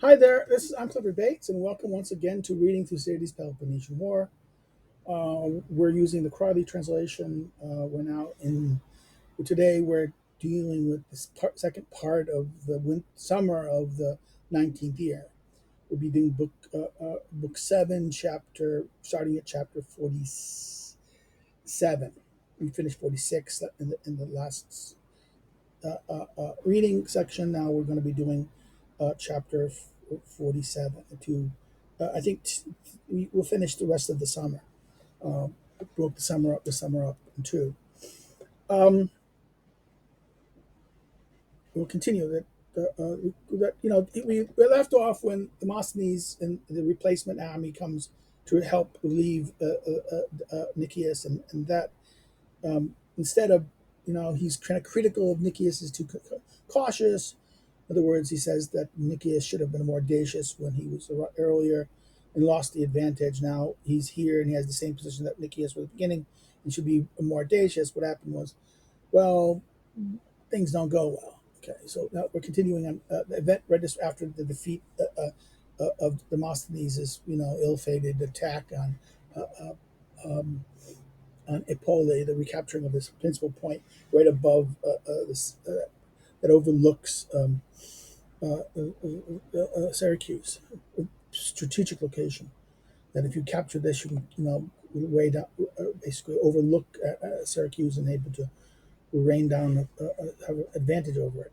Hi there, I'm Clifford Bates, and welcome once again to Reading Thucydides Peloponnesian War. We're using the Crawley translation. Today we're dealing with the second part of the summer of the 19th year. We'll be doing book 7, starting at chapter 47. We finished 46 in the last reading section. Now we're going to be doing chapter 47 to I think we will finish the rest of the summer. Broke the summer up in two. Um, we'll continue we left off when Demosthenes and the replacement army comes to help relieve Nicias, and that instead of he's kind of critical of Nicias is too cautious. In other words, he says that Nicias should have been more audacious when he was earlier and lost the advantage. Now he's here and he has the same position that Nicias was at the beginning and should be more audacious. What happened was, well, things don't go well. Okay, so now we're continuing on the event right just after the defeat of Demosthenes' ill-fated attack uh, uh, um, on Epole, the recapturing of this principal point right above that overlooks Syracuse, a strategic location. That if you capture this, you can way down, basically overlook Syracuse and able to rain down, have an advantage over it.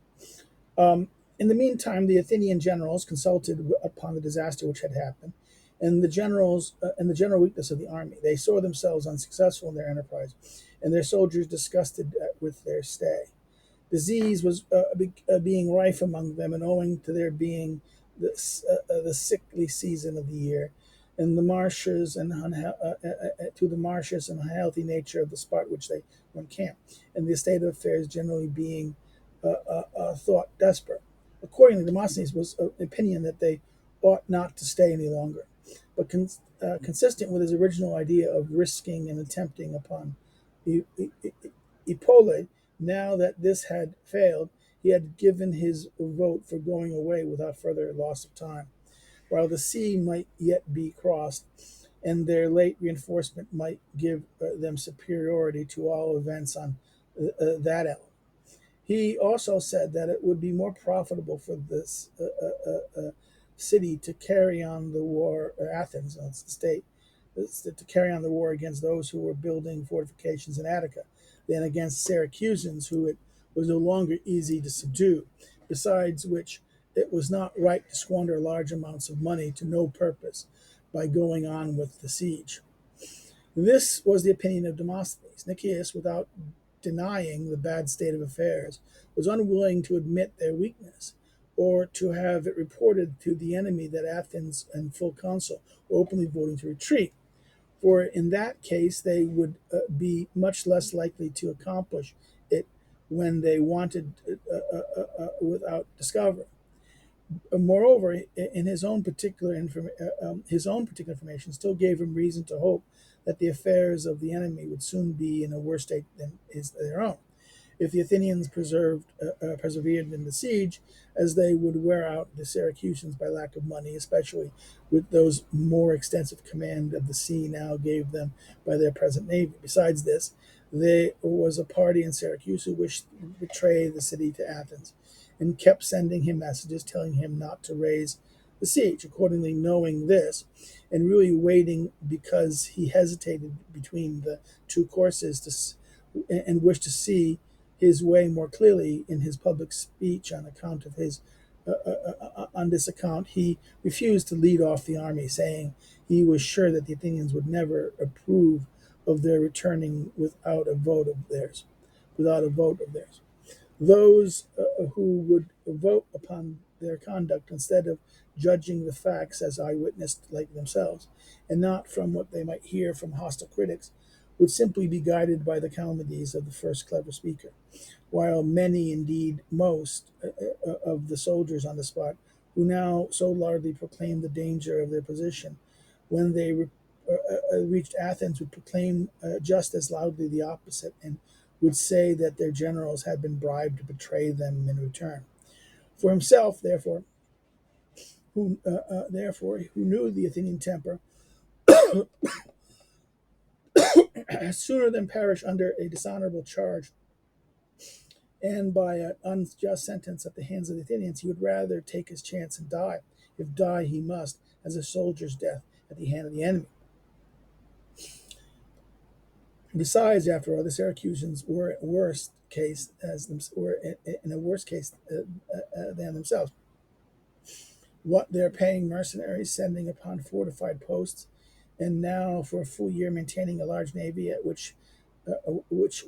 In the meantime, the Athenian generals consulted upon the disaster which had happened, and the general weakness of the army. They saw themselves unsuccessful in their enterprise, and their soldiers disgusted with their stay. Disease was being rife among them, and owing to their being the sickly season of the year, and to the marshes and unhealthy nature of the spot which they were encamped, and the state of affairs generally being thought desperate. Accordingly, Demosthenes was of opinion that they ought not to stay any longer, but consistent with his original idea of risking and attempting upon Epole. Now that this had failed, he had given his vote for going away without further loss of time, while the sea might yet be crossed, and their late reinforcement might give them superiority to all events on that element. He also said that it would be more profitable for this city to carry on the war, Athens, that's the state, to carry on the war against those who were building fortifications in Attica than against Syracusans, who it was no longer easy to subdue. Besides which, it was not right to squander large amounts of money to no purpose by going on with the siege. This was the opinion of Demosthenes. Nicias, without denying the bad state of affairs, was unwilling to admit their weakness, or to have it reported to the enemy that Athens and full council were openly voting to retreat, for in that case they would be much less likely to accomplish it when they wanted without discovery. Moreover, in his own particular information still gave him reason to hope that the affairs of the enemy would soon be in a worse state than is their own. If the Athenians persevered in the siege, as they would wear out the Syracusans by lack of money, especially with those more extensive command of the sea now gave them by their present navy. Besides this, there was a party in Syracuse who wished to betray the city to Athens, and kept sending him messages telling him not to raise the siege. Accordingly, knowing this, and really waiting because he hesitated between the two courses and wished to see his way more clearly in his public speech on this account, he refused to lead off the army, saying he was sure that the Athenians would never approve of their returning without a vote of theirs. Those who would vote upon their conduct instead of judging the facts as eyewitness like themselves, and not from what they might hear from hostile critics, would simply be guided by the calumnies of the first clever speaker, while many, indeed most, of the soldiers on the spot, who now so loudly proclaimed the danger of their position, when they reached Athens, would proclaim just as loudly the opposite, and would say that their generals had been bribed to betray them in return. For himself, therefore, who therefore who knew the Athenian temper, sooner than perish under a dishonorable charge and by an unjust sentence at the hands of the Athenians, he would rather take his chance and die, if die he must, as a soldier's death at the hand of the enemy. Besides, after all, the Syracusans were worst case as them, were in a worse case than themselves. What they're paying mercenaries, sending upon fortified posts, and now for a full year maintaining a large navy at which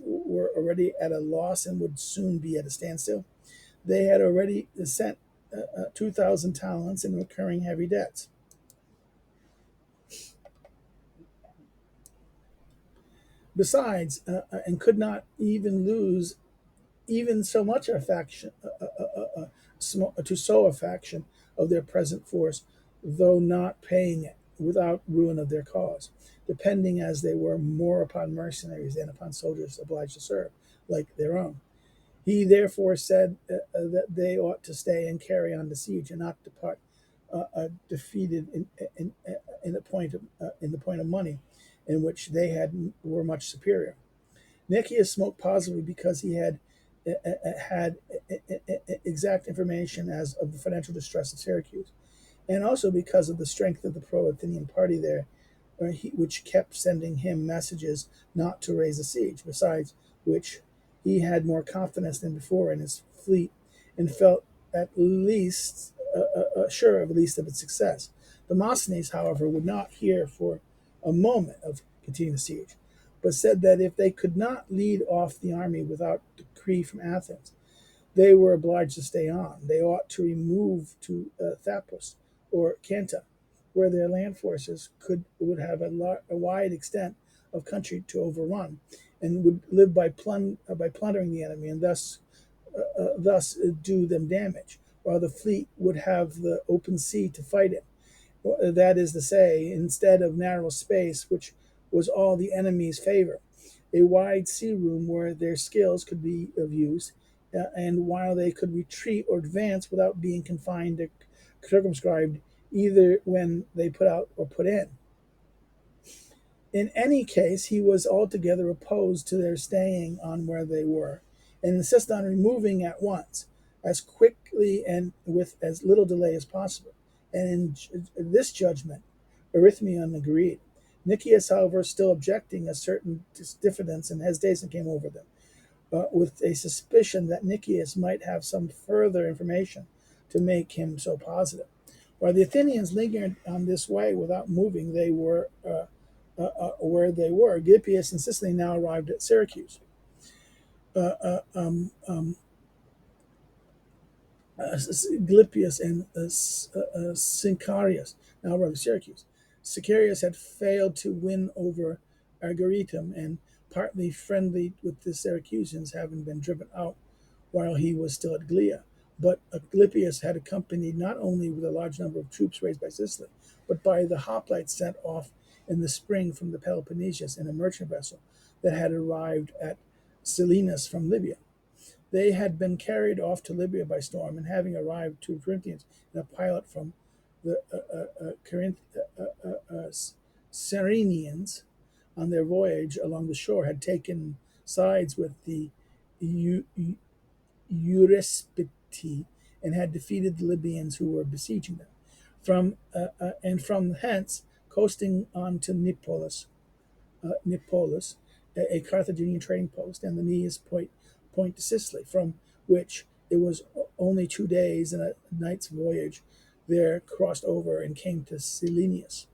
were already at a loss and would soon be at a standstill. They had already sent 2,000 talents in recurring heavy debts. Besides, and could not even lose even so much a faction to sow a faction of their present force, though not paying it without ruin of their cause, depending as they were more upon mercenaries than upon soldiers obliged to serve, like their own. He therefore said that they ought to stay and carry on the siege, and not depart defeated in the point of money, in which they were much superior. Nicias smoked positively because he had exact information as of the financial distress of Syracuse, and also because of the strength of the pro-Athenian party there, which kept sending him messages not to raise the siege. Besides which, he had more confidence than before in his fleet, and felt at least sure of at least of its success. Demosthenes, however, would not hear for a moment of continuing the siege, but said that if they could not lead off the army without decree from Athens, they were obliged to stay on. They ought to remove to Thapus or Canta, where their land forces would have a wide extent of country to overrun, and would live by plundering the enemy, and thus do them damage, while the fleet would have the open sea to fight it. That is to say, instead of narrow space, which was all the enemy's favor, a wide sea room where their skills could be of use, and while they could retreat or advance without being confined or circumscribed either when they put out or put in. In any case, he was altogether opposed to their staying on where they were, and insisted on removing at once, as quickly and with as little delay as possible. And in this judgment, Erythmion agreed. Nicias, however, still objecting, a certain diffidence and hesitation came over them, with a suspicion that Nicias might have some further information to make him so positive. While the Athenians lingered on this way without moving, they were where they were. Gypius and Sicily now arrived at Syracuse. Gypius and Syncarius now arrived at Syracuse. Sicarius had failed to win over Agritum, and partly friendly with the Syracusans, having been driven out while he was still at Glea. But Gypius had accompanied not only with a large number of troops raised by Sicily, but by the hoplites sent off in the spring from the Peloponnesians in a merchant vessel that had arrived at Selinus from Libya. They had been carried off to Libya by storm, and having arrived to Corinthians in a pilot from the Cyrenians on their voyage along the shore, had taken sides with the Euryspiti and had defeated the Libyans who were besieging them. From hence, coasting on to Neapolis, a Carthaginian trading post, and the nearest point to Sicily, from which it was only 2 days and a night's voyage, there crossed over and came to Selinus.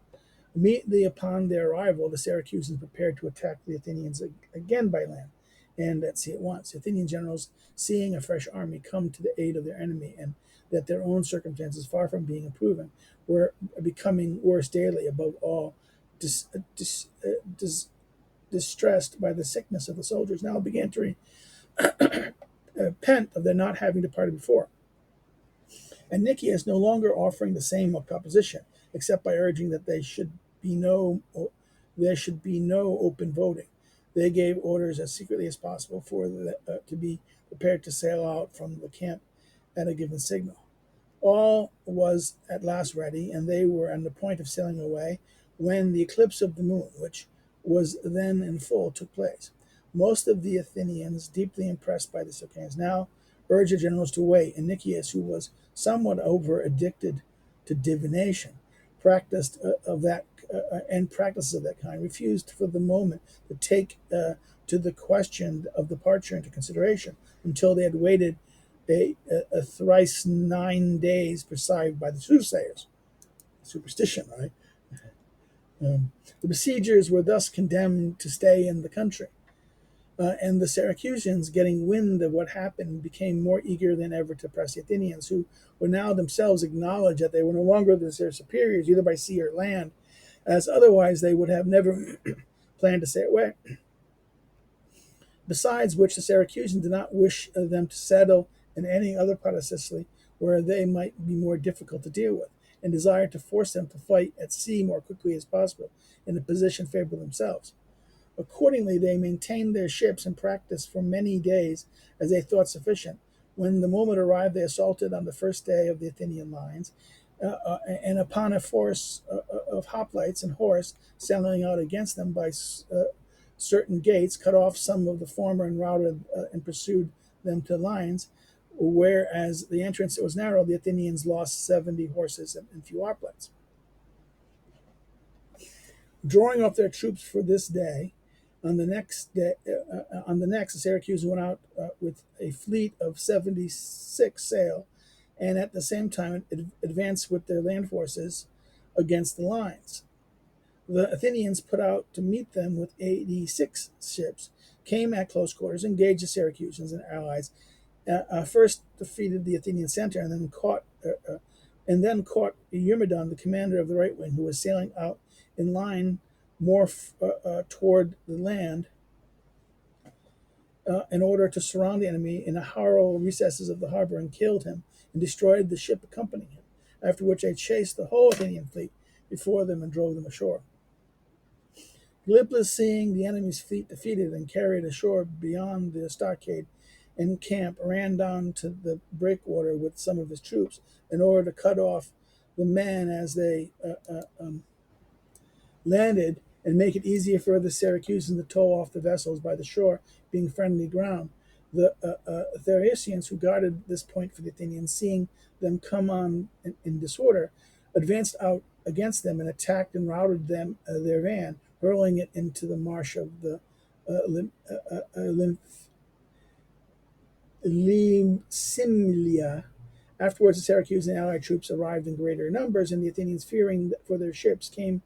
Immediately upon their arrival, the Syracusans prepared to attack the Athenians again by land and at sea at once. The Athenian generals, seeing a fresh army come to the aid of their enemy, and that their own circumstances, far from being improving, were becoming worse daily, above all, distressed by the sickness of the soldiers, now began to repent of their not having departed before. And Nicias, no longer offering the same proposition, except by urging that there should be no open voting, they gave orders as secretly as possible to be prepared to sail out from the camp at a given signal. All was at last ready, and they were on the point of sailing away when the eclipse of the moon, which was then in full, took place. Most of the Athenians, deeply impressed by this occurrence, now urged the generals to wait, and Nicias, who was somewhat over addicted to divination, practiced of that and practices of that kind, refused for the moment to take to the question of departure into consideration until they had waited a thrice 9 days prescribed by the soothsayers. Superstition, right? The besiegers were thus condemned to stay in the country. And the Syracusans, getting wind of what happened, became more eager than ever to press the Athenians, who were now themselves acknowledged that they were no longer their superiors, either by sea or land, as otherwise they would have never planned to stay away. Besides which, the Syracusans did not wish them to settle in any other part of Sicily where they might be more difficult to deal with, and desired to force them to fight at sea more quickly as possible in a position favorable to themselves. Accordingly, they maintained their ships and practiced for many days as they thought sufficient. When the moment arrived, they assaulted on the first day of the Athenian lines, and upon a force of hoplites and horse sailing out against them by certain gates, cut off some of the former and routed and pursued them to lines. Whereas the entrance was narrow, the Athenians lost 70 horses and few hoplites. Drawing off their troops for this day, on the next, the Syracuse went out with a fleet of 76 sail, and at the same time advanced with their land forces against the lines. The Athenians put out to meet them with 86 ships, came at close quarters, engaged the Syracusans and allies, first defeated the Athenian center, and then caught Eurymedon, the commander of the right wing, who was sailing out in line more toward the land in order to surround the enemy in the narrow recesses of the harbor, and killed him and destroyed the ship accompanying him. After which they chased the whole Athenian fleet before them and drove them ashore. Gylippus, seeing the enemy's fleet defeated and carried ashore beyond the stockade and camp, ran down to the breakwater with some of his troops in order to cut off the men as they landed, and make it easier for the Syracusans to tow off the vessels by the shore, being friendly ground. The Thracians, who guarded this point for the Athenians, seeing them come on in disorder, advanced out against them and attacked and routed them their van, hurling it into the marsh of the Lysimlia. Afterwards, the Syracuse and allied troops arrived in greater numbers, and the Athenians, fearing for their ships, came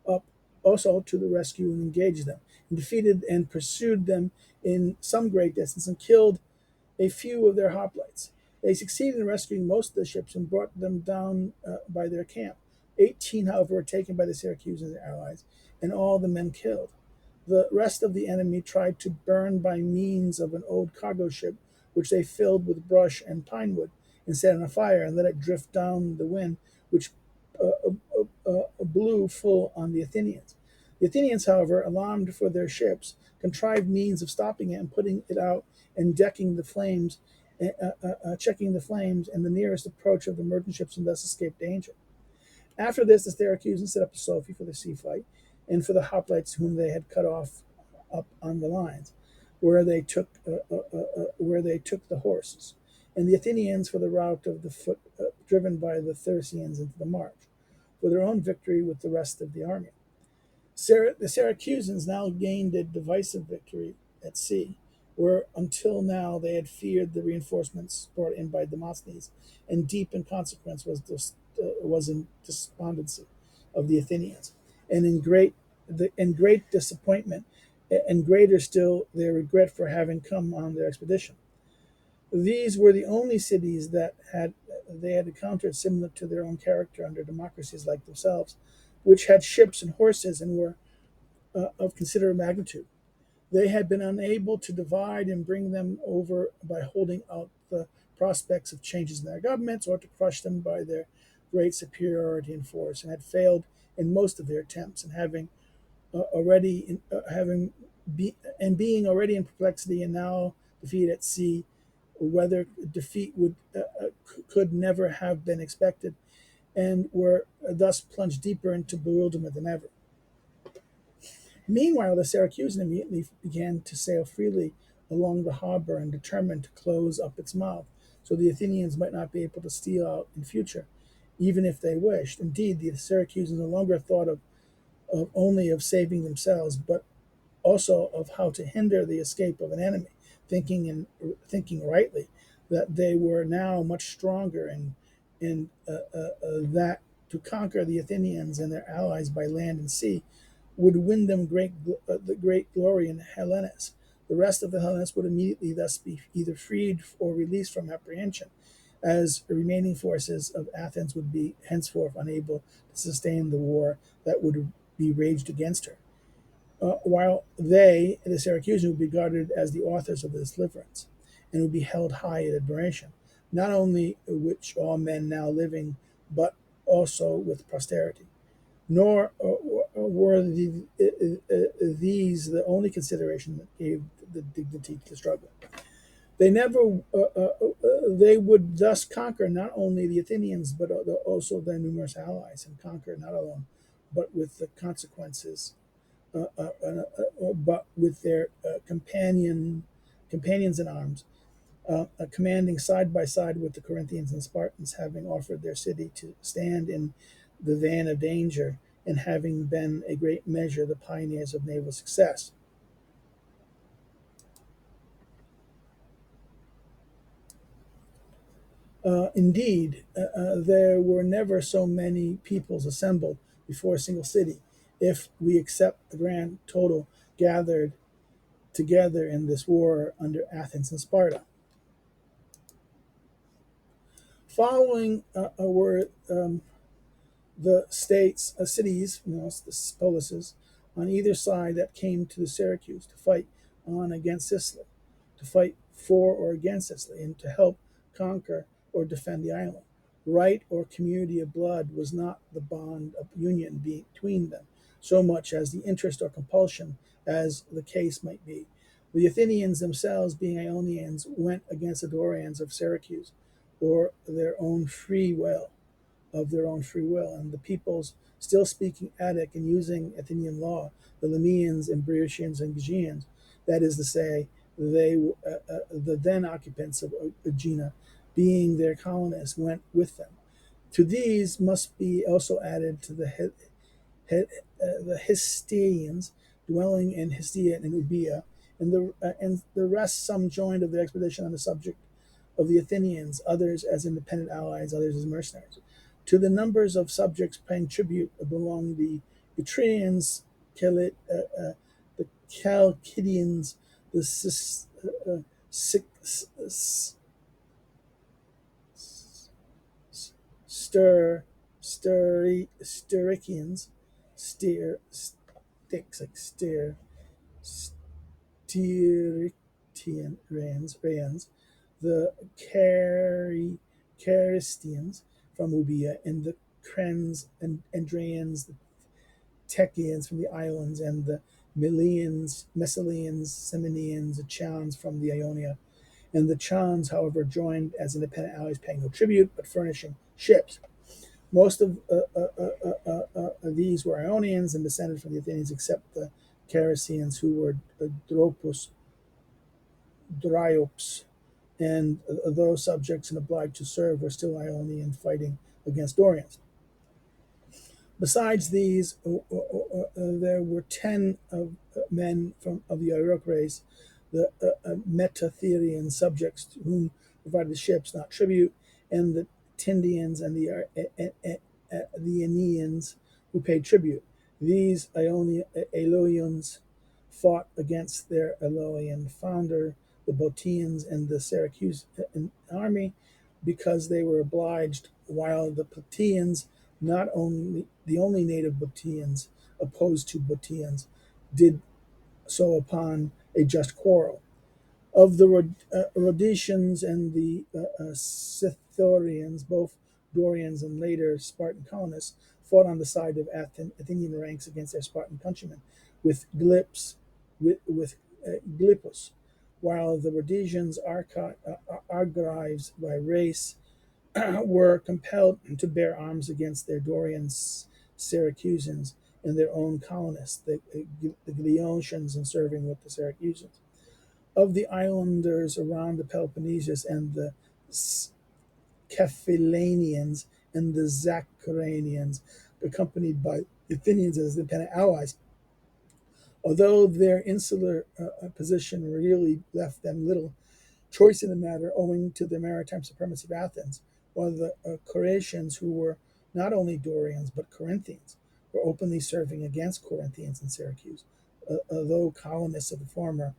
up also to the rescue and engaged them, and defeated and pursued them in some great distance, and killed a few of their hoplites. They succeeded in rescuing most of the ships and brought them down by their camp. 18, however, were taken by the Syracusans and allies, and all the men killed. The rest of the enemy tried to burn by means of an old cargo ship, which they filled with brush and pine wood, and set on fire, and let it drift down the wind, which blew full on the Athenians. The Athenians, however, alarmed for their ships, contrived means of stopping it and putting it out and checking the flames and the nearest approach of the merchant ships, and thus escaped danger. After this, the Syracusans set up a Sophie for the sea fight, and for the hoplites whom they had cut off up on the lines, where they took the horses, and the Athenians for the rout of the foot driven by the Thracians into the march, for their own victory with the rest of the army. The Syracusans now gained a decisive victory at sea, where until now they had feared the reinforcements brought in by Demosthenes, and deep in consequence was in despondency of the Athenians, and in great disappointment, and greater still their regret for having come on their expedition. These were the only cities that they had encountered similar to their own character under democracies like themselves, which had ships and horses and were of considerable magnitude. They had been unable to divide and bring them over by holding out the prospects of changes in their governments, or to crush them by their great superiority in force, and had failed in most of their attempts, and being already in perplexity and now defeated at sea, whether defeat could never have been expected, and were thus plunged deeper into bewilderment than ever. Meanwhile, the Syracusan immediately began to sail freely along the harbor and determined to close up its mouth, so the Athenians might not be able to steal out in future, even if they wished. Indeed, the Syracusans no longer thought of only of saving themselves, but also of how to hinder the escape of an enemy, thinking rightly that they were now much stronger and that to conquer the Athenians and their allies by land and sea would win them the great glory in Hellenes. The rest of the Hellenes would immediately thus be either freed or released from apprehension, as the remaining forces of Athens would be henceforth unable to sustain the war that would be waged against her, while they, the Syracusans, would be regarded as the authors of this deliverance, and would be held high in admiration, not only which all men now living, but also with posterity. Nor were these the only consideration that gave the dignity to the struggle. They never they would thus conquer not only the Athenians but also their numerous allies, and conquer not alone, but with the consequences, but with their companions in arms, commanding side by side with the Corinthians and Spartans, having offered their city to stand in the van of danger, and having been a great measure the pioneers of naval success. Indeed, there were never so many peoples assembled before a single city, if we accept the grand total gathered together in this war under Athens and Sparta. Following were the cities, the polises, on either side that came to the Syracuse to fight on against Sicily, to fight for or against Sicily, and to help conquer or defend the island. Right or community of blood was not the bond of union between them, so much as the interest or compulsion, as the case might be. The Athenians themselves, being Ionians, went against the Dorians of Syracuse, or their own free will, and the peoples still speaking Attic and using Athenian law, the Lamians and Brutians and Gaeans, that is to say, the then occupants of Aegina, being their colonists, went with them. To these must be also added to the Histians dwelling in Histia and Euboea, and the rest some joined of the expedition on the subject of the Athenians, others as independent allies, others as mercenaries. To the numbers of subjects paying tribute belong the Etrians, the Chalcidians, the Styrikians, sticks like Styrians, the Caristians from Euboea, and the Crens and Andraeans, the Techians from the islands, and the Messalians, Seminians, the Chans from the Ionia. And the Chans, however, joined as independent allies, paying no tribute, but furnishing ships. Most of these were Ionians and descended from the Athenians, except the Caristians, who were Dryops, and those subjects and obliged to serve were still Ionian, fighting against Dorians. Besides these, there were 10 men of the Iroc race, the Metatherian subjects, to whom provided the ships, not tribute, and the Tindians and the Aeneans, who paid tribute. These Aeolians fought against their Aeolian founder, the Boeotians, and the Syracusan army, because they were obliged, while the Plataeans, not only the only native Boeotians opposed to Boeotians, did so upon a just quarrel. Of the Rhodesians and the Scythians, both Dorians and later Spartan colonists, fought on the side of Athenian ranks against their Spartan countrymen, with Gylippus, while the Rhodesians, Argives by race, were compelled to bear arms against their Dorian Syracusans and their own colonists, the Gleonians, in serving with the Syracusans. Of the islanders around the Peloponnesus and the Cephallenians and the Zacranians, accompanied by the Athenians as independent allies, although their insular position really left them little choice in the matter owing to the maritime supremacy of Athens, while the Croatians, who were not only Dorians but Corinthians, were openly serving against Corinthians in Syracuse, although colonists of the former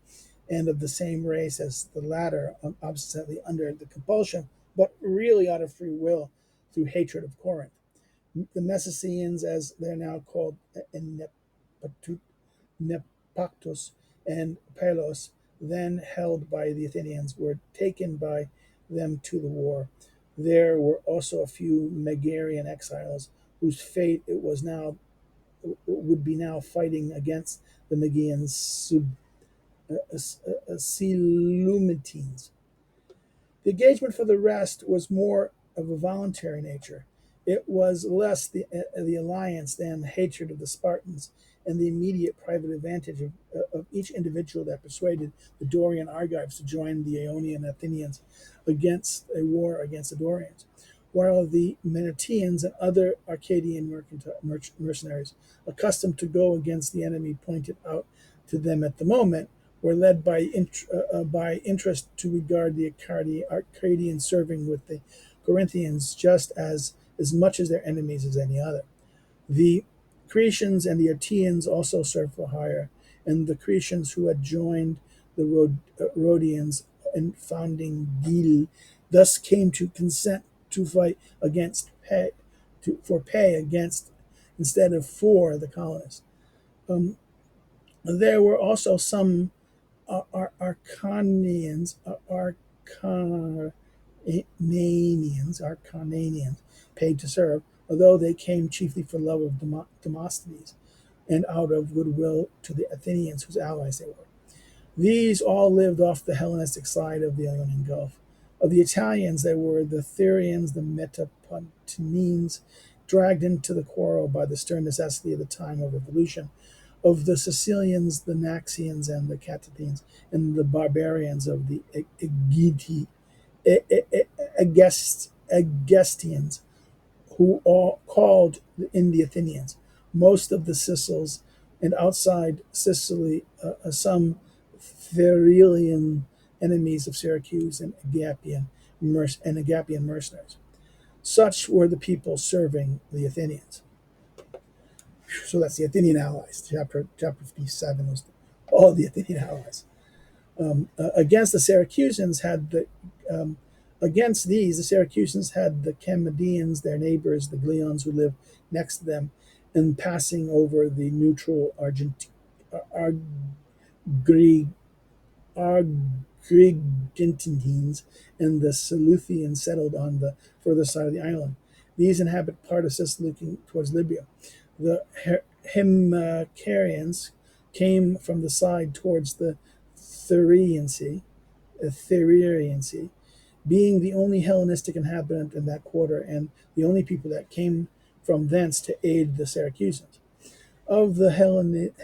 and of the same race as the latter, obstinately under the compulsion, but really out of free will through hatred of Corinth. The Messenians, as they're now called in Nepactus and Pelos, then held by the Athenians, were taken by them to the war. There were also a few Megarian exiles whose fate it was now would be now fighting against the Magian Seleucines. The engagement for the rest was more of a voluntary nature. It was less the alliance than the hatred of the Spartans and the immediate private advantage of each individual that persuaded the Dorian Argives to join the Ionian Athenians against a war against the Dorians, while the Menetians and other Arcadian mercenaries, accustomed to go against the enemy pointed out to them at the moment, were led by interest to regard the Arcadians serving with the Corinthians just as much as their enemies as any other. The Cretians and the Arteans also served for hire, and the Cretians who had joined the Rhodians in founding Dili thus came to consent to fight for pay against instead of for the colonists. There were also some Arcanians paid to serve, although they came chiefly for love of Demosthenes and out of goodwill to the Athenians, whose allies they were. These all lived off the Hellenistic side of the Ionian Gulf. Of the Italians, there were the Therians, the Metaponines, dragged into the quarrel by the stern necessity of the time of revolution. Of the Sicilians, the Naxians and the Catapines, and the barbarians of the Agestians, who all called in the Athenians. Most of the Sicils, and outside Sicily, some Therian enemies of Syracuse and Agapian mercenaries. Such were the people serving the Athenians. So that's the Athenian allies. Chapter 57 was all the Athenian allies. Against the Syracusans the Syracusans had the Chamidians, their neighbors, the Gleons, who lived next to them, and passing over the neutral Agrigentines and the Seleucians settled on the further side of the island. These inhabit part of Sicily looking towards Libya. The Himacarians came from the side towards the Therian Sea, being the only Hellenistic inhabitant in that quarter and the only people that came from thence to aid the Syracusans. Of the Hellenes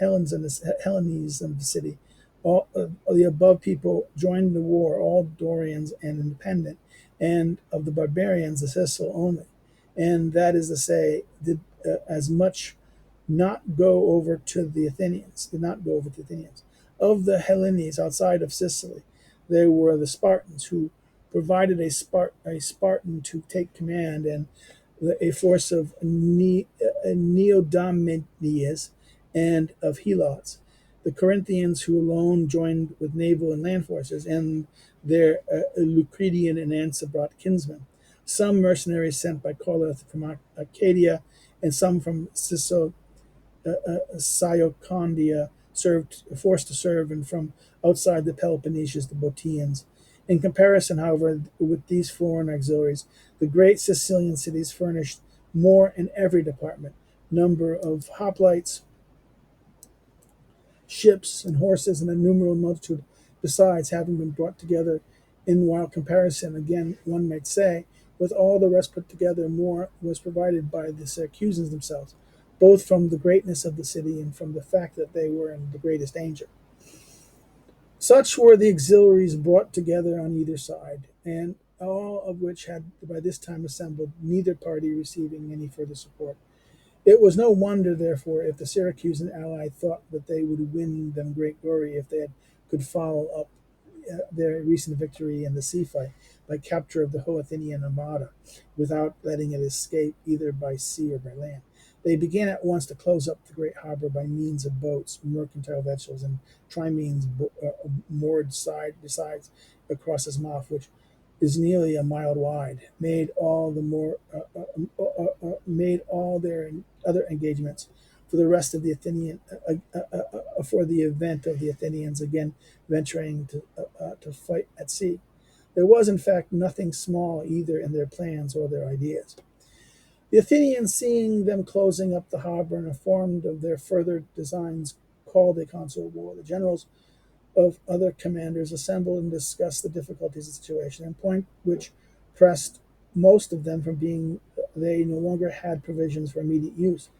of the city, all the above people joined the war, all Dorians and independent, and of the barbarians, the Sicil only. And that is to say, did as much did not go over to the Athenians. Of the Hellenes outside of Sicily, there were the Spartans, who provided a Spartan to take command, and a force of Neodomenias and of Helots. The Corinthians, who alone joined with naval and land forces, and their Leucidian and Ansabrat kinsmen. Some mercenaries sent by Coleth from Arcadia, and some from Syocondia forced to serve, and from outside the Peloponnesians, the Boeotians. In comparison, however, with these foreign auxiliaries, the great Sicilian cities furnished more in every department: number of hoplites, ships, and horses, and a numerous multitude besides having been brought together in wild comparison, again, one might say, with all the rest put together, more was provided by the Syracusans themselves, both from the greatness of the city and from the fact that they were in the greatest danger. Such were the auxiliaries brought together on either side, and all of which had by this time assembled, neither party receiving any further support. It was no wonder, therefore, if the Syracusan ally thought that they would win them great glory if they could follow up their recent victory in the sea fight by capture of the whole Athenian armada, without letting it escape either by sea or by land. They began at once to close up the great harbor by means of boats, mercantile vessels, and triremes moored side besides across its mouth, which is nearly a mile wide, made all their other engagements for the rest of the Athenian for the event of the Athenians again venturing to fight at sea. There was, in fact, nothing small either in their plans or their ideas. The Athenians, seeing them closing up the harbor and informed of their further designs, called a council of war. The generals of other commanders assembled and discussed the difficulties of the situation, and point which pressed most of them from being they no longer had provisions for immediate use,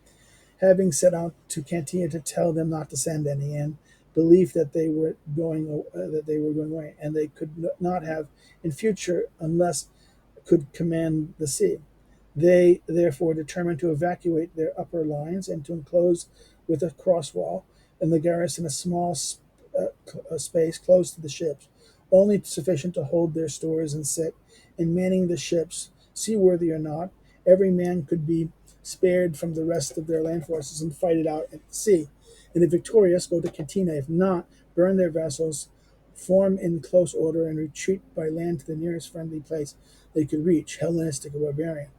having set out to Cantia to tell them not to send any, and belief that they were going away, and they could not have in future unless could command the sea. They therefore determined to evacuate their upper lines and to enclose with a cross wall and the garrison a small space close to the ships, only sufficient to hold their stores and sit, and manning the ships, seaworthy or not, every man could be spared from the rest of their land forces and fight it out at sea. And if victorious, go to Cantina; if not, burn their vessels, form in close order, and retreat by land to the nearest friendly place they could reach, Hellenistic or barbarian.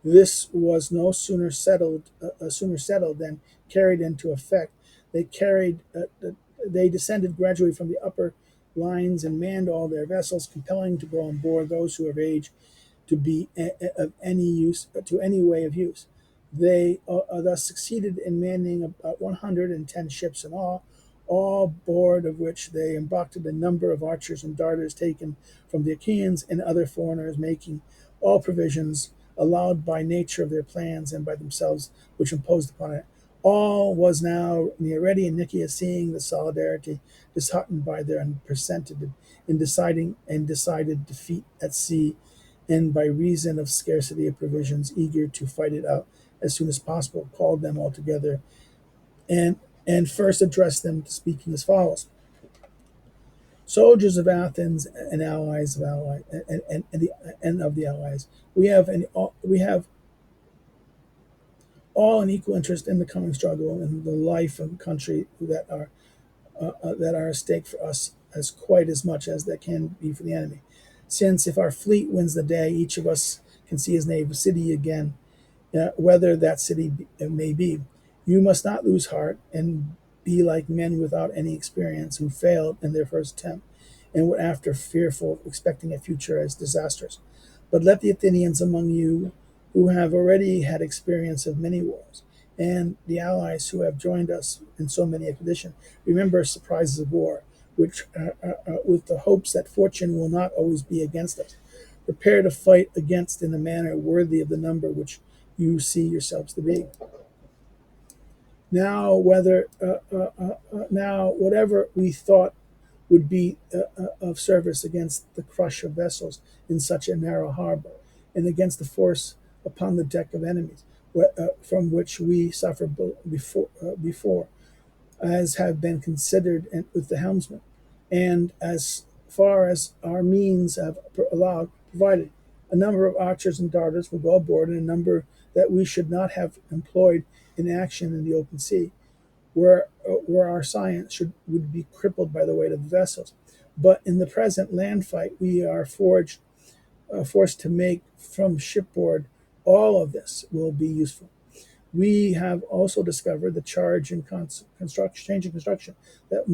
This was no sooner settled than carried into effect. They descended gradually from the upper lines and manned all their vessels, compelling to go on board those who have age to be of any use to any way of use. They thus succeeded in manning about 110 ships in all board of which they embarked a number of archers and darters taken from the Achaeans and other foreigners, making all provisions allowed by nature of their plans and by themselves, which imposed upon it. All was now ready, and Nicias, seeing the solidarity, disheartened by their unprecedented and decided defeat at sea, and by reason of scarcity of provisions, eager to fight it out as soon as possible, called them all together and first addressed them, speaking as follows: soldiers of Athens and allies of allies and of the allies, we have all an equal interest in the coming struggle and the life of the country that are at stake for us as quite as much as that can be for the enemy. Since if our fleet wins the day, each of us can see his native city again, whether that city may be. You must not lose heart and be like men without any experience who failed in their first attempt and were after fearful, expecting a future as disastrous. But let the Athenians among you who have already had experience of many wars, and the allies who have joined us in so many expeditions, remember surprises of war, which with the hopes that fortune will not always be against us. Prepare to fight against in a manner worthy of the number which you see yourselves to be. Now, whatever we thought would be of service against the crush of vessels in such a narrow harbor, and against the force upon the deck of enemies, from which we suffer before, as have been considered with the helmsman, and as far as our means have allowed, provided a number of archers and darters will go aboard, and a number that we should not have employed in action in the open sea, where our science would be crippled by the weight of the vessels. But in the present land fight, we are forced to make from shipboard. All of this will be useful. We have also discovered the charge in construction that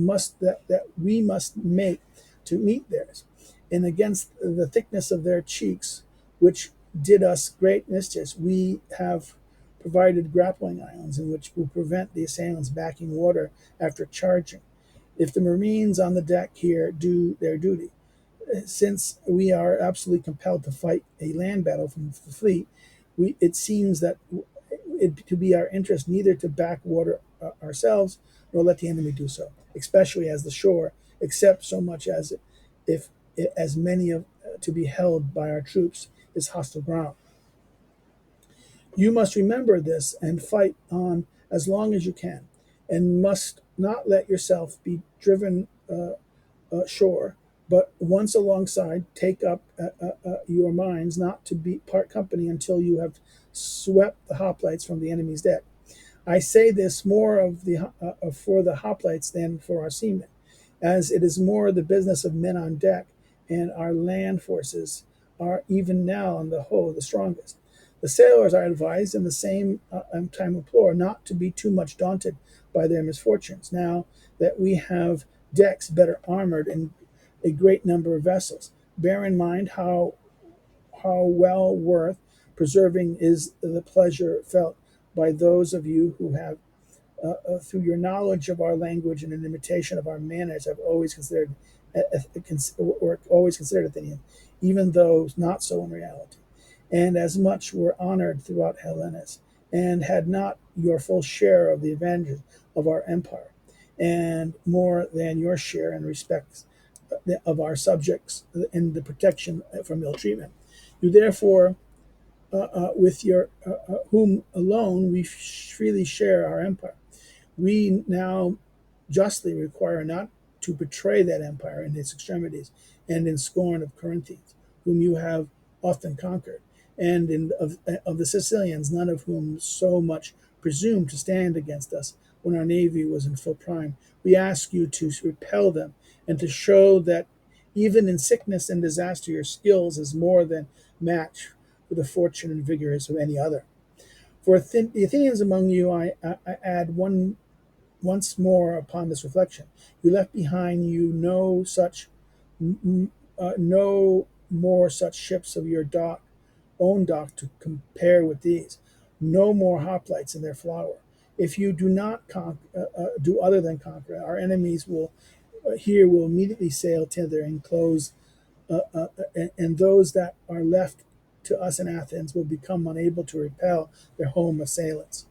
we must make to meet theirs, and against the thickness of their cheeks, which did us great mischief, we have provided grappling irons in which will prevent the assailants backing water after charging. if the Marines on the deck here do their duty. Since we are absolutely compelled to fight a land battle from the fleet, it seems that it to be our interest neither to backwater ourselves nor let the enemy do so, especially as the shore, except so much as if as many of to be held by our troops is hostile ground. You must remember this and fight on as long as you can, and must not let yourself be driven shore, but once alongside, take up your minds not to be part company until you have swept the hoplites from the enemy's deck. I say this more of the for the hoplites than for our seamen, as it is more the business of men on deck, and our land forces are even now on the whole the strongest. The sailors are advised in the same time implore not to be too much daunted by their misfortunes, now that we have decks better armored and a great number of vessels. Bear in mind how well worth preserving is the pleasure felt by those of you who have, through your knowledge of our language and an imitation of our manners, have always considered Athenian, even though not so in reality, and as much were honored throughout Hellenes, and had not your full share of the advantages of our empire, and more than your share in respect of our subjects and the protection from ill treatment. You therefore, with your whom alone we freely share our empire, we now justly require not to betray that empire in its extremities and in scorn of Corinthians, whom you have often conquered, and of the Sicilians, none of whom so much presumed to stand against us when our navy was in full prime. We ask you to repel them and to show that even in sickness and disaster your skills is more than match for the fortune and vigors of any other. For the Athenians among you, I add once more upon this reflection. You left behind you no more such ships of your own dock to compare with these, no more hoplites in their flower. If you do not do other than conquer, our enemies will immediately sail thither and close, and those that are left to us in Athens will become unable to repel their home assailants,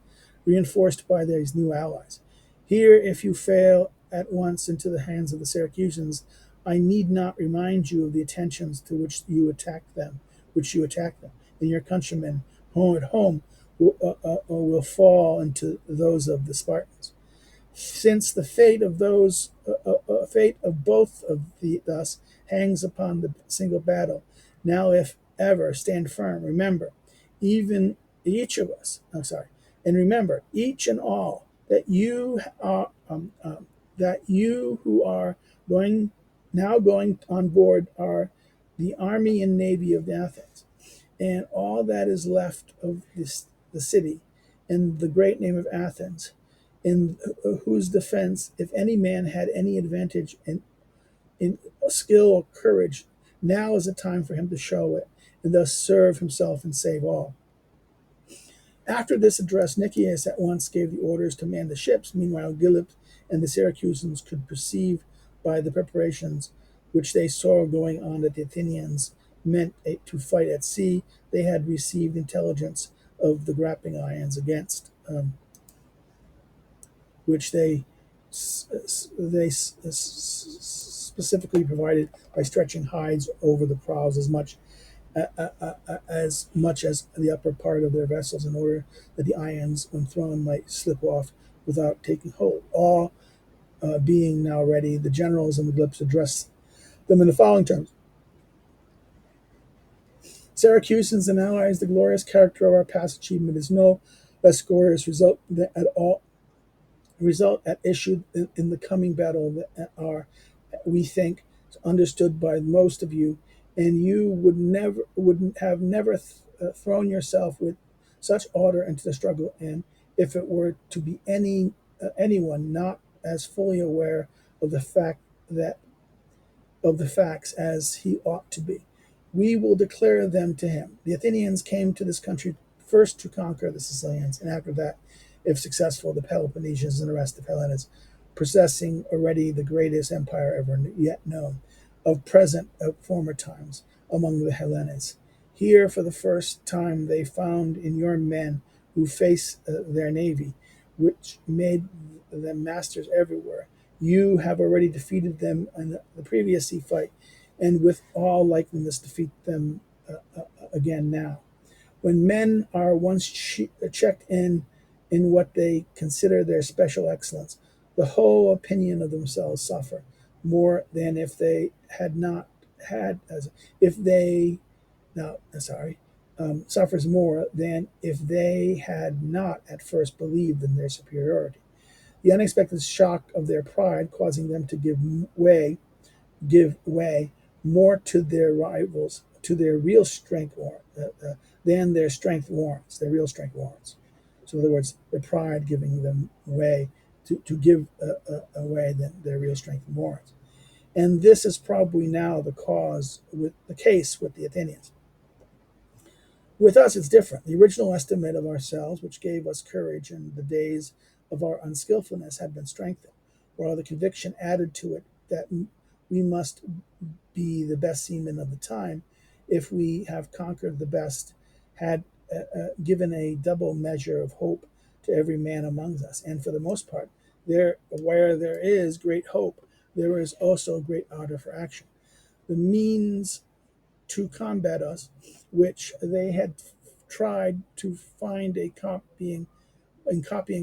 reinforced by these new allies. Here, if you fail at once into the hands of the Syracusans, I need not remind you of the attentions to which you attack them, and your countrymen home at home will fall into those of the Spartans. Since the fate of both of us hangs upon the single battle, now if ever stand firm. Remember, even each of us. I'm sorry, and remember each and all that you who are going on board are the army and navy of Athens, and all that is left of the city, and the great name of Athens, in whose defense, if any man had any advantage in skill or courage, now is the time for him to show it, and thus serve himself and save all. After this address, Nicias at once gave the orders to man the ships. Meanwhile, Gilip and the Syracusans could perceive by the preparations which they saw going on that the Athenians meant to fight at sea. They had received intelligence of the grappling irons against which they specifically provided by stretching hides over the prows as much as the upper part of their vessels, in order that the irons, when thrown, might slip off without taking hold. All being now ready, the generals and the Glips addressed them in the following terms: Syracusans and allies, the glorious character of our past achievement is no less glorious result at issue in the coming battle that are, we think, understood by most of you, and you would have never thrown yourself with such ardor into the struggle, and if it were to be anyone not as fully aware of the facts as he ought to be, we will declare them to him. The Athenians came to this country first to conquer the Sicilians, and after that, if successful, the Peloponnesians and the rest of Hellenes. possessing already the greatest empire ever yet known, of present of former times among the Hellenes. Here, for the first time, they found in your men who face their navy, which made them masters everywhere. You have already defeated them in the previous sea fight, and with all likeliness defeat them again now. When men are once checked in what they consider their special excellence, the whole opinion of themselves suffer more than if they had not had as if they now sorry suffers more than if they had not at first believed in their superiority. The unexpected shock of their pride causing them to give way more to their rivals, to their real strength, than their strength warrants, their real strength warrants. So, in other words, their pride giving them way to give away than their real strength warrants. And this is probably now the case with the Athenians. With us, it's different. The original estimate of ourselves, which gave us courage in the days of our unskillfulness, had been strengthened, while the conviction added to it that we must be the best seamen of the time if we have conquered the best, had given a double measure of hope to every man among us. And for the most part, where there is great hope, there is also great ardor for action. The means to combat us, which they had tried to find in copying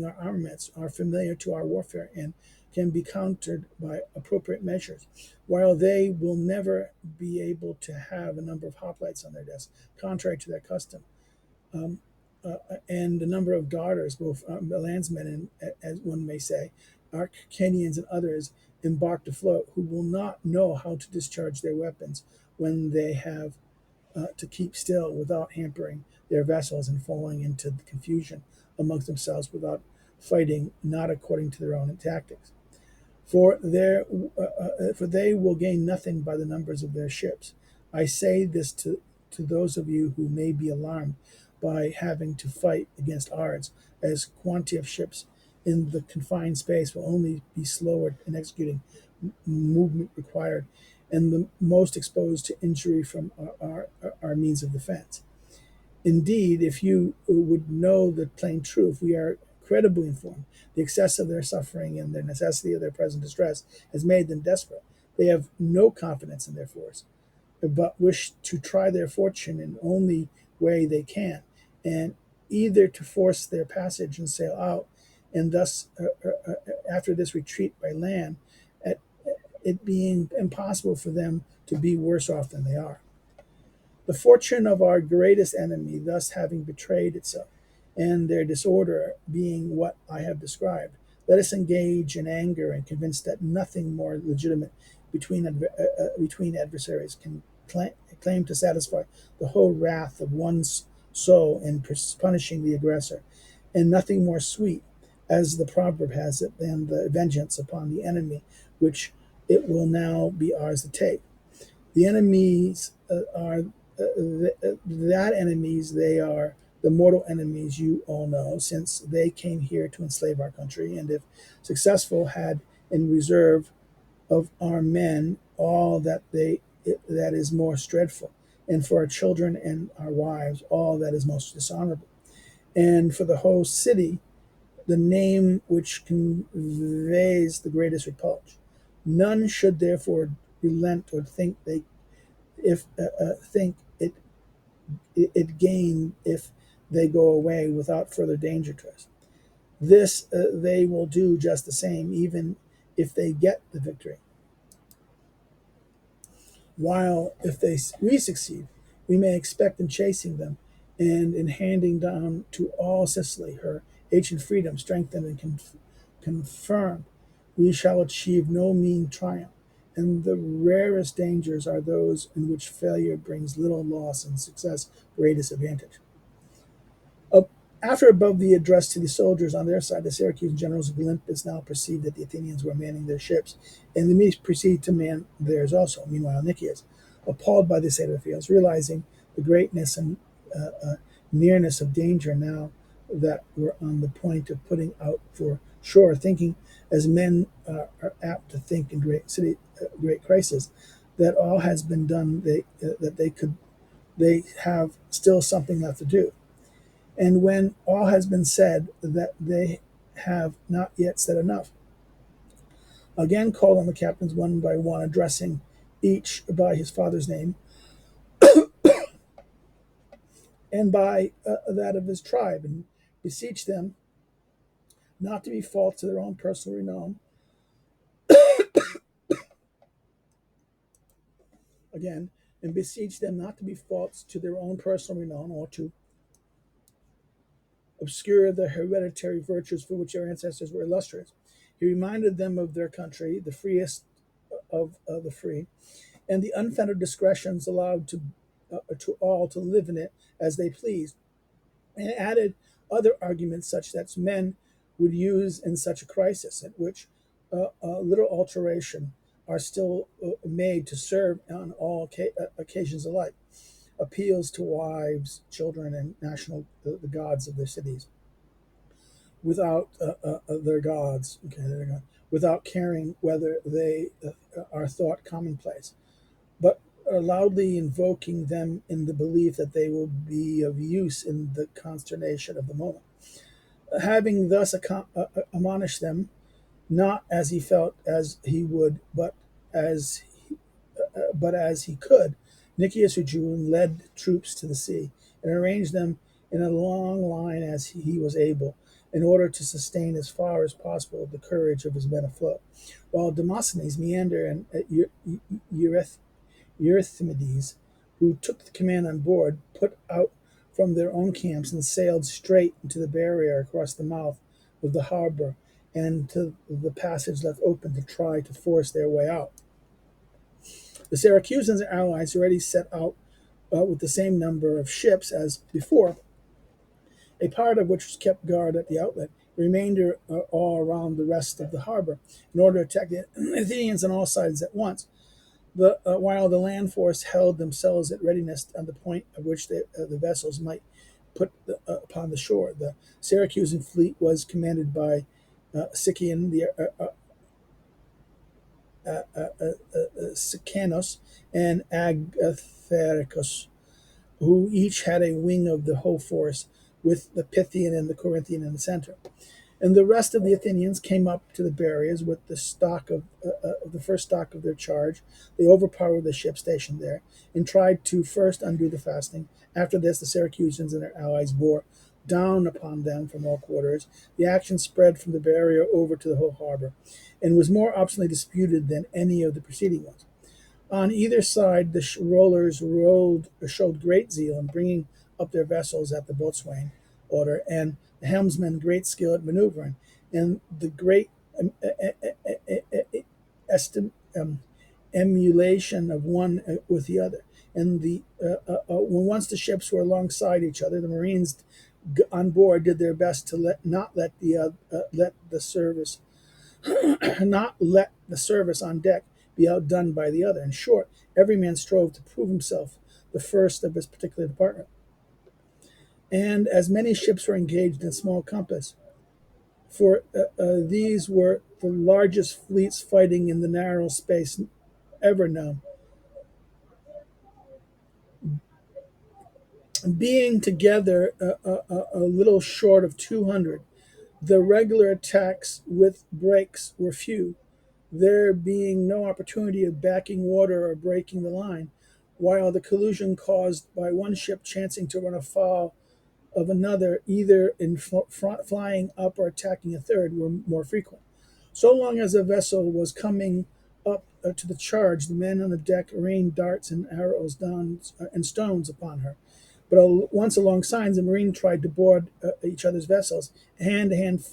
our armaments, are familiar to our warfare and can be countered by appropriate measures. While they will never be able to have a number of hoplites on their desks, contrary to their custom, um, and the number of darters, both landsmen and, as one may say, Arcadians and others embarked afloat, who will not know how to discharge their weapons when they have to keep still without hampering their vessels and falling into confusion amongst themselves without fighting not according to their own tactics. For they will gain nothing by the numbers of their ships. I say this to those of you who may be alarmed by having to fight against odds, as quantity of ships in the confined space will only be slower in executing movement required and the most exposed to injury from our means of defense. Indeed, if you would know the plain truth, we are credibly informed. The excess of their suffering and the necessity of their present distress has made them desperate. They have no confidence in their force, but wish to try their fortune in only way they can, and either to force their passage and sail out, and thus, after this retreat by land, at it being impossible for them to be worse off than they are. The fortune of our greatest enemy thus having betrayed itself, and their disorder being what I have described, let us engage in anger and convinced that nothing more legitimate between adversaries can claim to satisfy the whole wrath of one's soul in punishing the aggressor, and nothing more sweet, as the proverb has it, than the vengeance upon the enemy, which it will now be ours to take. The enemies are that enemies, they are the mortal enemies you all know, since they came here to enslave our country, and if successful, had in reserve of our men all that is most dreadful, and for our children and our wives all that is most dishonorable, and for the whole city the name which conveys the greatest reproach. None should therefore relent or think they if think it gain if they go away without further danger to us. This they will do just the same, even if they get the victory. While if we succeed, we may expect in chasing them and in handing down to all Sicily her ancient freedom, strengthened and confirmed, we shall achieve no mean triumph. And the rarest dangers are those in which failure brings little loss and success greatest advantage. Uh, After above the address to the soldiers on their side, the Syracusan generals of Olympus now perceived that the Athenians were manning their ships, and the Medes proceeded to man theirs also. Meanwhile, Nicias, appalled by the state of the fields, realizing the greatness and nearness of danger now that were on the point of putting out for shore, thinking, as men are apt to think in great crisis, that all has been done. They have still something left to do, and when all has been said, that they have not yet said enough. Again, called on the captains one by one, addressing each by his father's name and by that of his tribe, and beseech them not to be false to their own personal renown. Again, and beseech them not to be false to their own personal renown, or to obscure the hereditary virtues for which their ancestors were illustrious. He reminded them of their country, the freest of the free, and the unfettered discretions allowed to all to live in it as they pleased, and added other arguments such that men would use in such a crisis, at which little alteration are still made to serve on all occasions alike. Appeals to wives, children, and the gods of their cities, without their gods, okay, there you go, without caring whether they are thought commonplace, but are loudly invoking them in the belief that they will be of use in the consternation of the moment. Having thus admonished them, not as he felt as he would, but as he could, Nicias withdrew and led troops to the sea, and arranged them in a long line as he was able, in order to sustain as far as possible the courage of his men afloat, while Demosthenes, Meander, and Euthymides, who took the command on board, put out from their own camps and sailed straight into the barrier across the mouth of the harbor and to the passage left open to try to force their way out. The Syracusans and allies already set out with the same number of ships as before, a part of which was kept guard at the outlet, the remainder all around the rest of the harbor, in order to attack the Athenians on all sides at once. While the land force held themselves at readiness on the point at which the vessels might put upon the shore. The Syracusan fleet was commanded by Sician, the Sicanos, and Agatharicus, who each had a wing of the whole force, with the Pythian and the Corinthian in the center. And the rest of the Athenians came up to the barriers with the first stock of their charge. They overpowered the ship stationed there and tried to first undo the fastening. After this, the Syracusans and their allies bore down upon them from all quarters. The action spread from the barrier over to the whole harbor, and was more obstinately disputed than any of the preceding ones. On either side, the rollers showed great zeal in bringing up their vessels at the boatswain order, and the helmsmen great skill at maneuvering, and the great emulation of one with the other. And when once the ships were alongside each other, the marines on board did their best to let the service not let the service on deck be outdone by the other. In short, every man strove to prove himself the first of his particular department. And as many ships were engaged in small compass, for these were the largest fleets fighting in the narrow space ever known, being together a little short of 200. The regular attacks with breaks were few, there being no opportunity of backing water or breaking the line, while the collision caused by one ship chancing to run afoul of another, either in front flying up or attacking a third, were more frequent. So long as a vessel was coming up to the charge, the men on the deck rained darts and arrows down and stones upon her. But once alongside, the marine tried to board each other's vessels, hand to hand,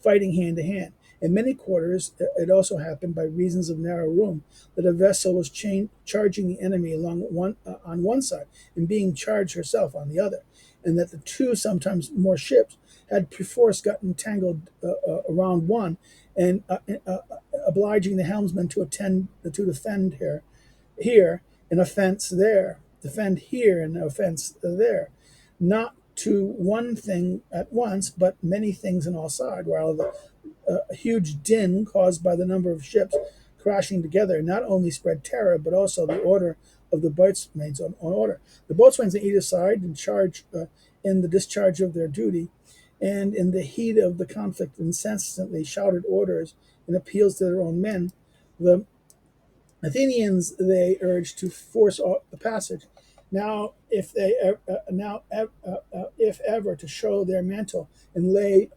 fighting hand to hand. In many quarters, it also happened, by reasons of narrow room, that a vessel was charging the enemy on one side and being charged herself on the other, and that the two, sometimes more ships, had perforce got entangled around one, and obliging the helmsman to defend here an offense there, defend here an offense there, not to one thing at once, but many things on all sides, while the huge din caused by the number of ships crashing together not only spread terror, but also the order of the boatswains on order. The boatswains on either side in the discharge of their duty, and in the heat of the conflict, incessantly shouted orders and appeals to their own men. The Athenians they urged to force the passage. Now, if ever, to show their mantle and lay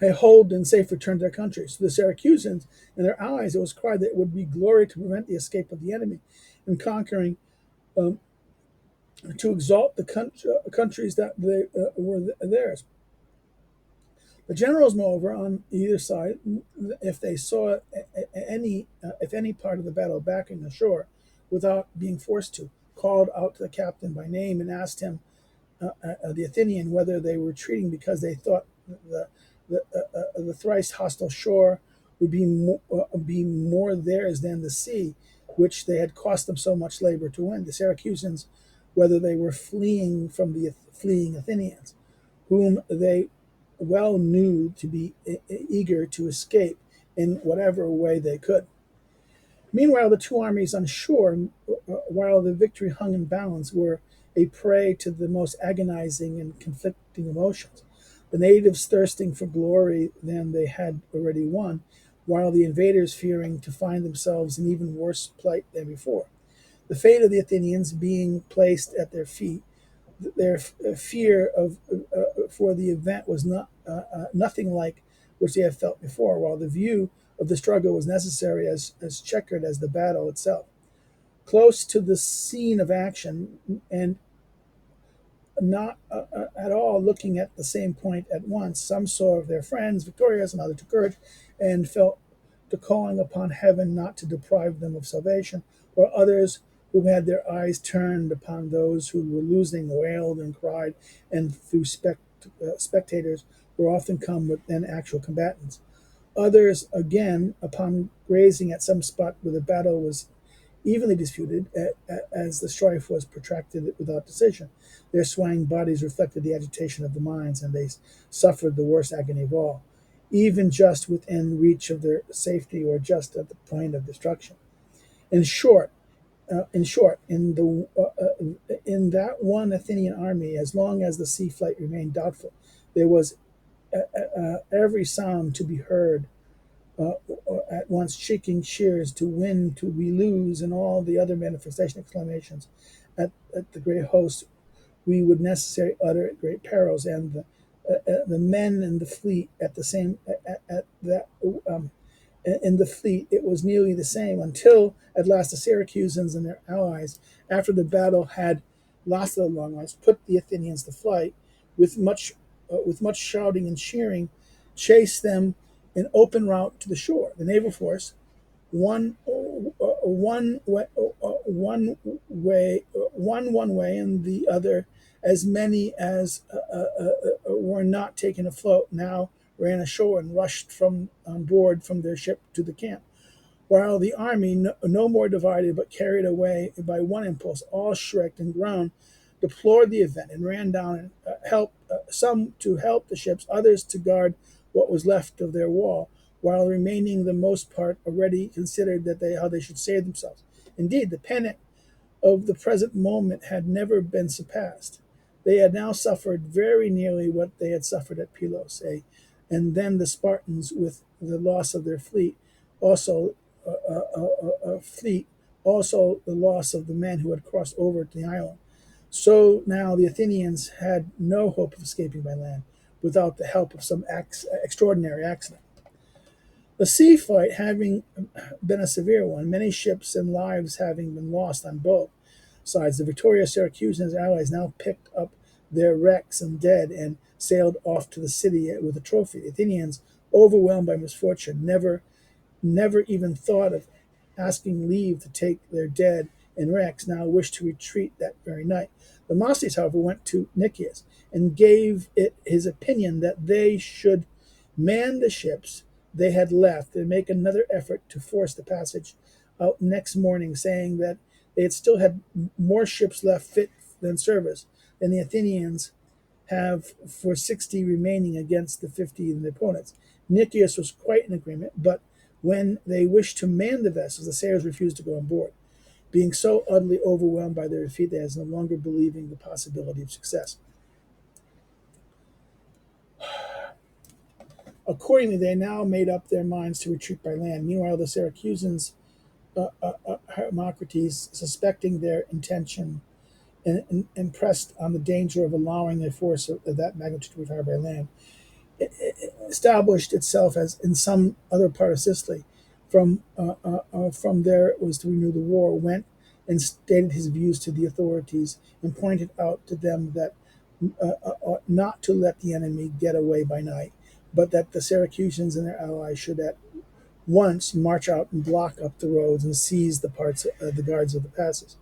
a hold and safe return to their country. So the Syracusans and their allies, it was cried that it would be glory to prevent the escape of the enemy and conquering, um, to exalt the countries that they were theirs. The generals, moreover, on either side, if they saw if any part of the battle backing ashore, without being forced to, called out to the captain by name and asked him, the Athenian, whether they were retreating because they thought the thrice hostile shore would be more theirs than the sea, which they had cost them so much labor to win. The Syracusans, whether they were fleeing from the fleeing Athenians, whom they well knew to be eager to escape in whatever way they could. Meanwhile, the two armies on shore, while the victory hung in balance, were a prey to the most agonizing and conflicting emotions. The natives thirsting for glory than they had already won, while the invaders fearing to find themselves in even worse plight than before. The fate of the Athenians being placed at their feet, their fear of for the event was nothing like which they had felt before, while the view of the struggle was necessary as checkered as the battle itself. Close to the scene of action, and not at all looking at the same point at once, some saw their friends victorious, and others took courage, and felt to calling upon heaven not to deprive them of salvation, while others who had their eyes turned upon those who were losing wailed and cried, and through spectators were often come within actual combatants. Others, again, upon grazing at some spot where the battle was evenly disputed, as the strife was protracted without decision, their swaying bodies reflected the agitation of the minds, and they suffered the worst agony of all, even just within reach of their safety or just at the point of destruction. In short, in that one Athenian army, as long as the sea flight remained doubtful, there was every sound to be heard, uh, at once shaking cheers to win, to we lose, and all the other manifestation exclamations at the great host we would necessarily utter at great perils, and the men in the fleet at the same at that in the fleet, it was nearly the same until at last the Syracusans and their allies, after the battle had lasted a long while, put the Athenians to flight with much shouting and cheering, chased them in open route to the shore. The naval force, one way, and the other, as many as were not taken afloat, now ran ashore and rushed from on board from their ship to the camp, while the army, no more divided but carried away by one impulse, all shrieked and groaned, deplored the event, and ran down and helped some to help the ships, others to guard what was left of their wall, while remaining the most part already considered that how they should save themselves. Indeed, the panic of the present moment had never been surpassed. They had now suffered very nearly what they had suffered at Pylos, and then the Spartans, with the loss of their also fleet, also the loss of the men who had crossed over to the island. So now the Athenians had no hope of escaping by land without the help of some extraordinary accident. The sea fight having been a severe one, many ships and lives having been lost on both sides, the victorious Syracusans and allies now picked up their wrecks and dead and sailed off to the city with a trophy. The Athenians, overwhelmed by misfortune, never even thought of asking leave to take their dead and wrecks, now wished to retreat that very night. Demosthenes, however, went to Nicias and gave it his opinion that they should man the ships they had left and make another effort to force the passage out next morning, saying that they had still had more ships left fit than service than the Athenians have for 60 remaining against the 50 in their opponents. Nicias was quite in agreement, but when they wished to man the vessels, the sailors refused to go on board, being so utterly overwhelmed by their defeat as no longer believing the possibility of success. Accordingly, they now made up their minds to retreat by land. Meanwhile, the Syracusans, Hermocrates, suspecting their intention and pressed on the danger of allowing a force of that magnitude to retire by land, established itself as in some other part of Sicily. From there it was to renew the war, went and stated his views to the authorities and pointed out to them that ought not to let the enemy get away by night, but that the Syracusans and their allies should at once march out and block up the roads and seize the parts of the guards of the passes.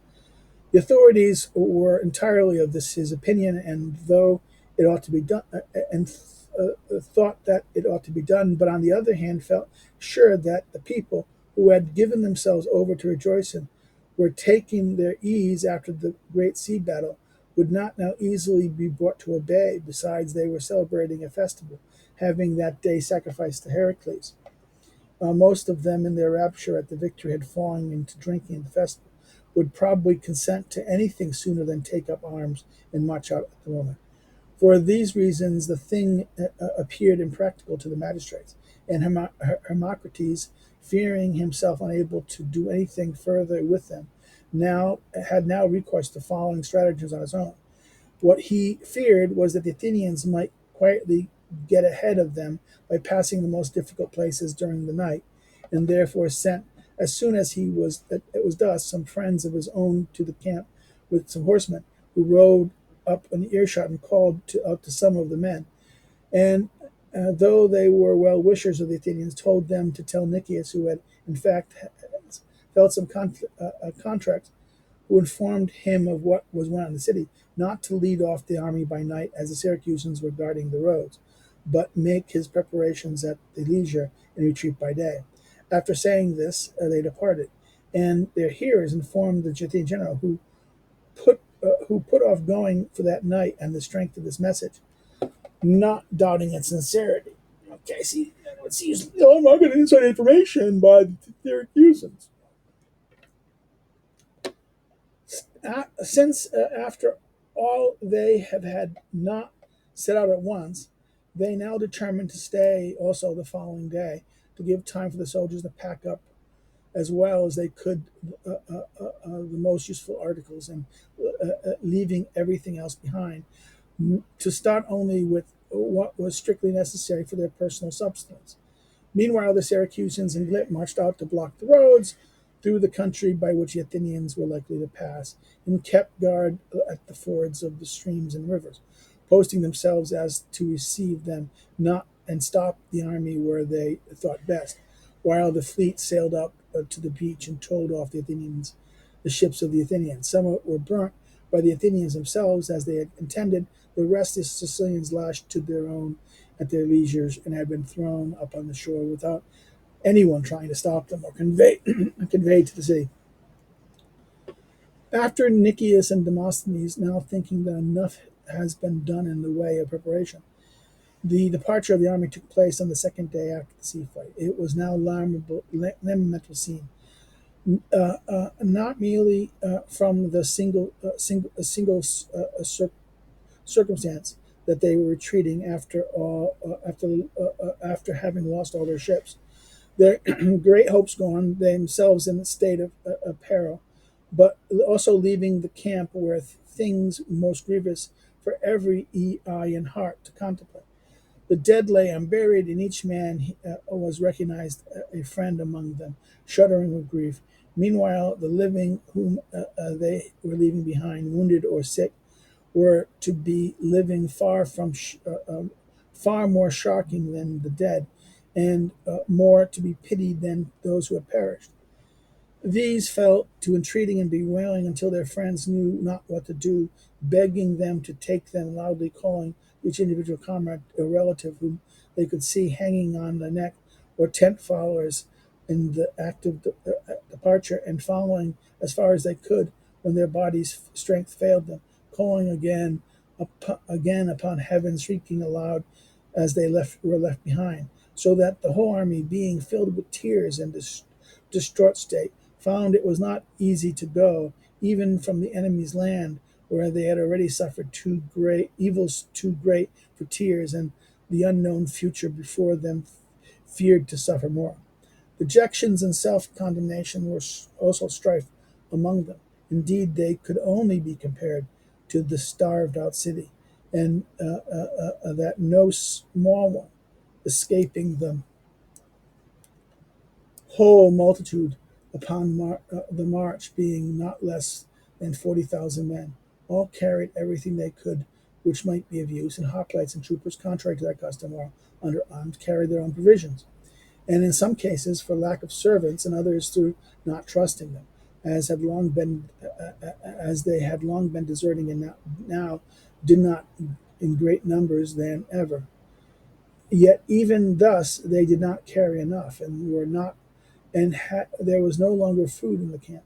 The authorities were entirely of his opinion, and though it ought to be done, thought that it ought to be done, but on the other hand felt sure that the people who had given themselves over to rejoicing were taking their ease after the great sea battle would not now easily be brought to obey. Besides, they were celebrating a festival, having that day sacrificed to Heracles. Most of them, in their rapture at the victory, had fallen into drinking at the festival, would probably consent to anything sooner than take up arms and march out at the moment. For these reasons, the thing appeared impractical to the magistrates, and Hermocrates, fearing himself unable to do anything further with them, had recourse to following stratagems on his own. What he feared was that the Athenians might quietly get ahead of them by passing the most difficult places during the night, and therefore sent, as soon as it was dusk, some friends of his own to the camp with some horsemen, who rode up in earshot and called out to some of the men, and though they were well wishers of the Athenians, told them to tell Nicias, who had in fact felt some contracts, who informed him of what was went on in the city, not to lead off the army by night as the Syracusans were guarding the roads, but make his preparations at the leisure and retreat by day. After saying this, they departed, and their hearers informed the Athenian general, who put off going for that night and the strength of this message, not doubting its sincerity. Okay, see, I'm not getting inside information by the Syracusans. Since after all they have had not set out at once, they now determined to stay also the following day, to give time for the soldiers to pack up as well as they could the most useful articles, and leaving everything else behind, to start only with what was strictly necessary for their personal subsistence. Meanwhile, the Syracusans and Glip marched out to block the roads through the country by which the Athenians were likely to pass, and kept guard at the fords of the streams and rivers, posting themselves as to receive them not and stop the army where they thought best, while the fleet sailed up to the beach and towed off the ships of the Athenians. Some were burnt by the Athenians themselves as they had intended. The rest the Sicilians lashed to their own at their leisures and had been thrown up on the shore without anyone trying to stop them or conveyed to the sea. After Nicias and Demosthenes, now thinking that enough has been done in the way of preparation, the departure of the army took place on the second day after the sea fight. It was now lamentable scene, not merely from the single circumstance that they were retreating after having lost all their ships, their great hopes gone, themselves in a state of peril, but also leaving the camp where things most grievous for every eye and heart to contemplate. The dead lay unburied, and each man was recognized a friend among them, shuddering with grief. Meanwhile, the living whom they were leaving behind, wounded or sick, were to be living far more shocking than the dead, and more to be pitied than those who had perished. These fell to entreating and bewailing until their friends knew not what to do, begging them to take them, loudly calling each individual comrade a relative whom they could see hanging on the neck, or tent followers in the act of departure, and following as far as they could when their bodies' strength failed them, calling again upon heaven, shrieking aloud as they were left behind, so that the whole army, being filled with tears and distraught state, found it was not easy to go, even from the enemy's land, where they had already suffered too great evils too great for tears, and the unknown future before them feared to suffer more. Dejections and self-condemnation were also strife among them. Indeed, they could only be compared to the starved-out city, and that no small one, escaping the whole multitude upon the march, being not less than 40,000 men, all carried everything they could which might be of use, and hoplites and troopers, contrary to their custom, while under arms, carried their own provisions, and in some cases for lack of servants, and others through not trusting them, as they had long been deserting, and now did not in great numbers than ever. Yet even thus they did not carry enough, and were not, there was no longer food in the camp.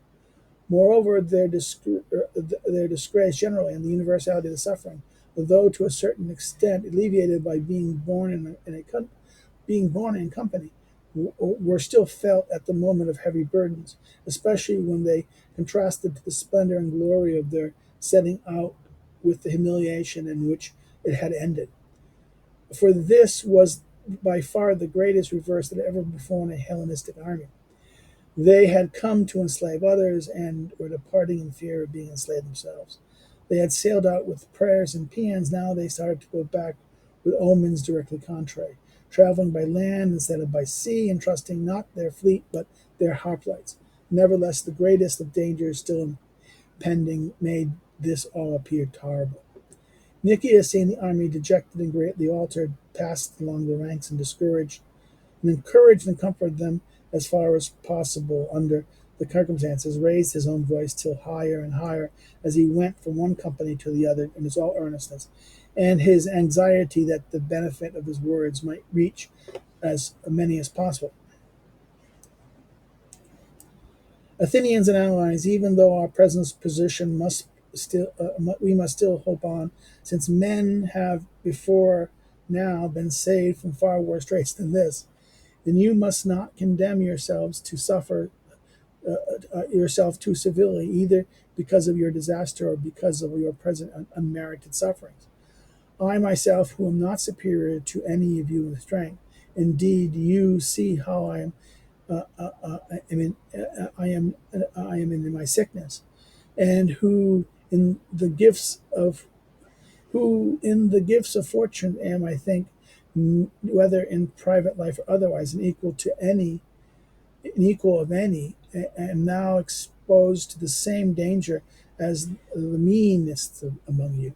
Moreover, their disgrace generally, and the universality of the suffering, though to a certain extent alleviated by being born in company, were still felt at the moment of heavy burdens, especially when they contrasted to the splendor and glory of their setting out with the humiliation in which it had ended. For this was by far the greatest reverse that had ever befallen a Hellenistic army. They had come to enslave others, and were departing in fear of being enslaved themselves. They had sailed out with prayers and paeans. Now they started to go back with omens directly contrary, traveling by land instead of by sea, and trusting not their fleet but their hoplites. Nevertheless, the greatest of dangers still impending made this all appear terrible. Nicias, seeing the army dejected and greatly altered, passed along the ranks and encouraged and comforted them as far as possible under the circumstances, raised his own voice till higher and higher as he went from one company to the other in his all earnestness, and his anxiety that the benefit of his words might reach as many as possible. Athenians and allies, even though our present position we must still hope on, since men have before now been saved from far worse straits than this, then you must not condemn yourselves to suffer yourself too severely, either because of your disaster or because of your present unmerited sufferings. I myself, who am not superior to any of you in strength, indeed, you see how I am. I am in my sickness, and who in the gifts of fortune am, I think, whether in private life or otherwise, an equal of any, am now exposed to the same danger as the meanest among you,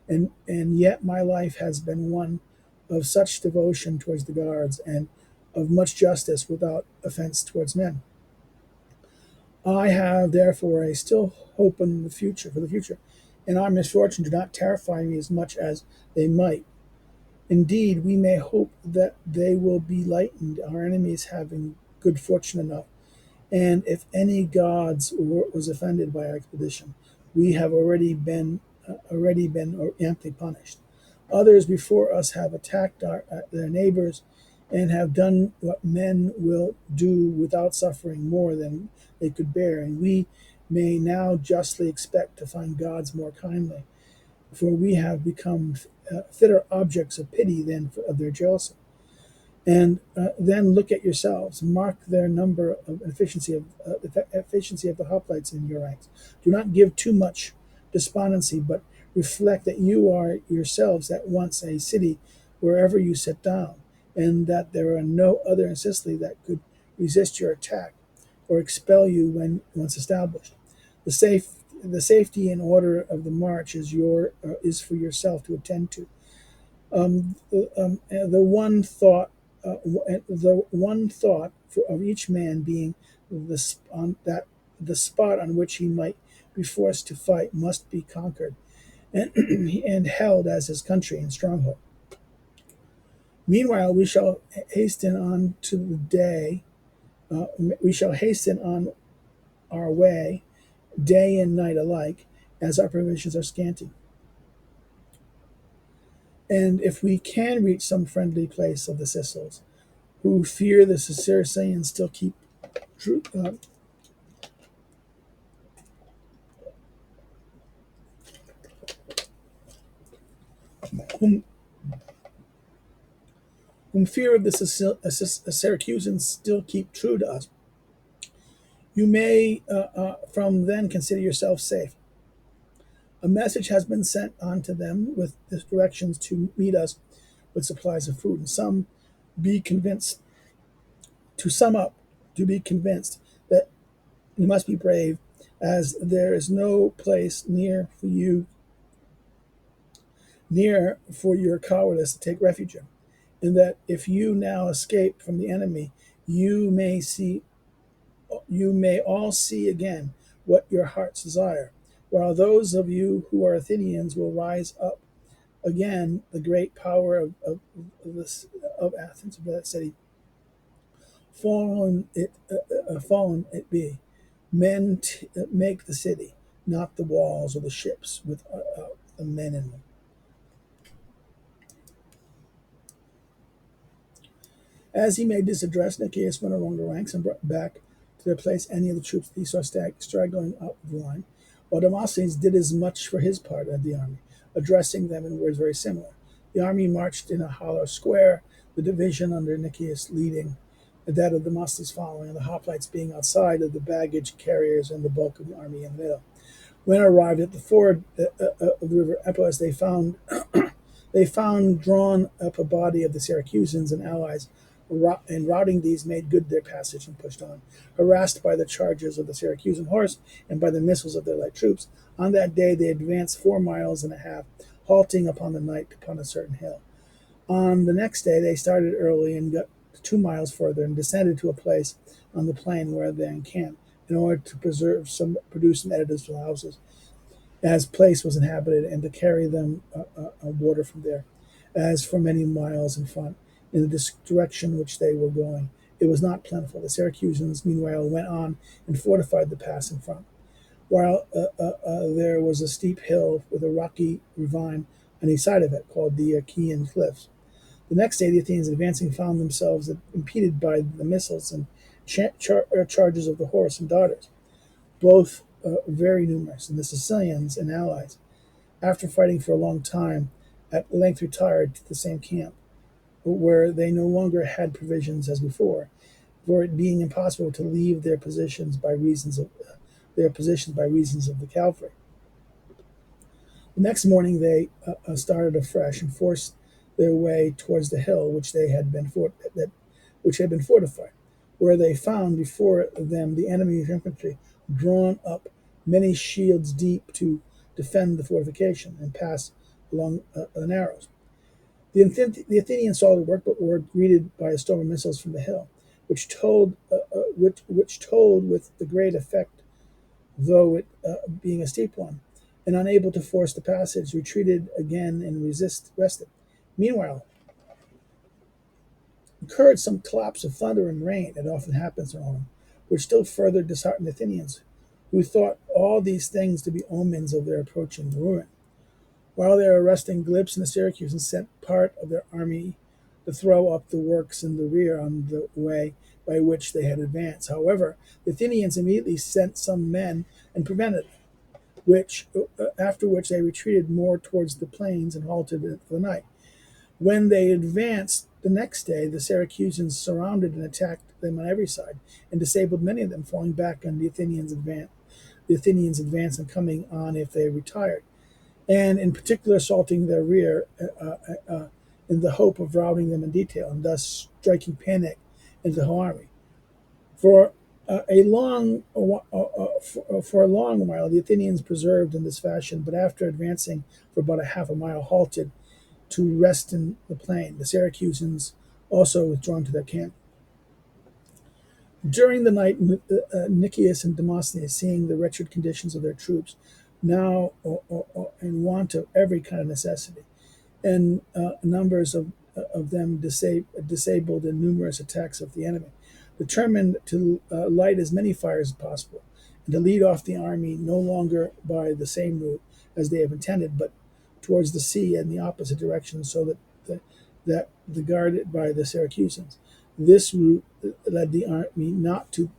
and yet my life has been one of such devotion towards the gods, and of much justice without offense towards men. I have therefore a still hope in the future for the future, and our misfortune do not terrify me as much as they might. Indeed, we may hope that they will be lightened, our enemies having good fortune enough, and if any gods was offended by our expedition, we have already been amply punished. Others before us have attacked their neighbors, and have done what men will do without suffering more than they could bear, and we may now justly expect to find gods more kindly, for we have become fitter objects of pity than of their jealousy. And then look at yourselves, mark their number of efficiency of the hoplites in your ranks. Do not give too much despondency, but reflect that you are yourselves at once a city wherever you sit down, and that there are no other in Sicily that could resist your attack or expel you when once established. The safety and order of the march is for yourself to attend to. The one thought of each man being the spot on which he might be forced to fight must be conquered, and held as his country and stronghold. Meanwhile, we shall hasten on to the day. We shall hasten on our way, day and night alike, as our provisions are scanty. And if we can reach some friendly place of the Sicels, who fear the Circassians still keep true, whom, whom fear of the Syracusans still keep true to us, you may from then consider yourself safe. A message has been sent on to them with the directions to meet us with supplies of food. And some be convinced, to sum up, to be convinced that you must be brave, as there is no place near for your cowardice to take refuge in, and that if you now escape from the enemy, you may see you may all see again what your hearts desire, while those of you who are Athenians will rise up again. The great power of Athens, of that city, fallen it be. Men make the city, not the walls or the ships with the men in them. As he made this address, Nicias went along the ranks and brought back to their place any of the troops that he saw straggling up the line, while Demosthenes did as much for his part of the army, addressing them in words very similar. The army marched in a hollow square, the division under Nicias leading, and that of Demosthenes following, and the hoplites being outside of the baggage carriers and the bulk of the army in the middle. When arrived at the ford of the river Epos, they found drawn up a body of the Syracusans and allies, and routing these made good their passage and pushed on, harassed by the charges of the Syracusan horse and by the missiles of their light troops. On that day they advanced 4 miles and a half, halting upon the night upon a certain hill. On the next day they started early and got 2 miles further and descended to a place on the plain where they encamped, in order to produce some editors for the houses, as place was inhabited, and to carry them water from there, as for many miles in front, in the direction which they were going. It was not plentiful. The Syracusans, meanwhile, went on and fortified the pass in front, while there was a steep hill with a rocky ravine on each side of it, called the Achaean Cliffs. The next day, the Athenians advancing found themselves impeded by the missiles and charges of the horse and darters, both very numerous, and the Sicilians and allies, after fighting for a long time, at length retired to the same camp, where they no longer had provisions as before, for it being impossible to leave their positions by reasons of the cavalry. The next morning they started afresh and forced their way towards the hill which had been fortified, where they found before them the enemy's infantry drawn up many shields deep to defend the fortification and pass along the narrows. The Athenians saw the work, but were greeted by a storm of missiles from the hill, which told with the great effect, though it being a steep one, and unable to force the passage, retreated again and rested. Meanwhile, occurred some collapse of thunder and rain. It often happens in autumn, which still further disheartened the Athenians, who thought all these things to be omens of their approaching ruin. While they were resting, Glyps and the Syracusans sent part of their army to throw up the works in the rear on the way by which they had advanced. However, the Athenians immediately sent some men and prevented them, after which they retreated more towards the plains and halted for the night. When they advanced the next day, the Syracusans surrounded and attacked them on every side, and disabled many of them, falling back on the Athenians' advance and coming on if they retired, and in particular assaulting their rear in the hope of routing them in detail, and thus striking panic into the whole army. For a long while, the Athenians preserved in this fashion, but after advancing for about a half a mile, halted to rest in the plain. The Syracusans also withdrawn to their camp. During the night, Nicias and Demosthenes, seeing the wretched conditions of their troops, now in want of every kind of necessity, and numbers of them disabled in numerous attacks of the enemy, determined to light as many fires as possible, and to lead off the army no longer by the same route as they have intended, but towards the sea in the opposite direction, so that the guarded by the Syracusans. This route led the army not to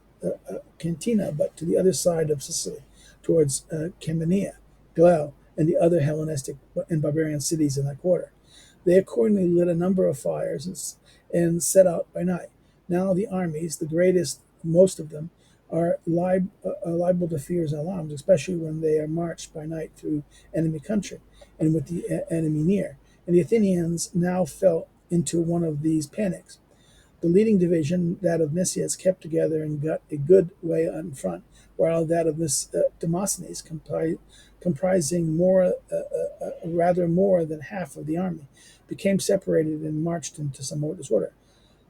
Cantina, but to the other side of Sicily, towards Campania, Glau, and the other Hellenistic and barbarian cities in that quarter. They accordingly lit a number of fires and set out by night. Now the armies, the greatest, most of them, are liable to fears and alarms, especially when they are marched by night through enemy country and with the enemy near. And the Athenians now fell into one of these panics. The leading division, that of Nicias, kept together and got a good way in front, while that of Demosthenes, comprising rather more than half of the army, became separated and marched into some more disorder.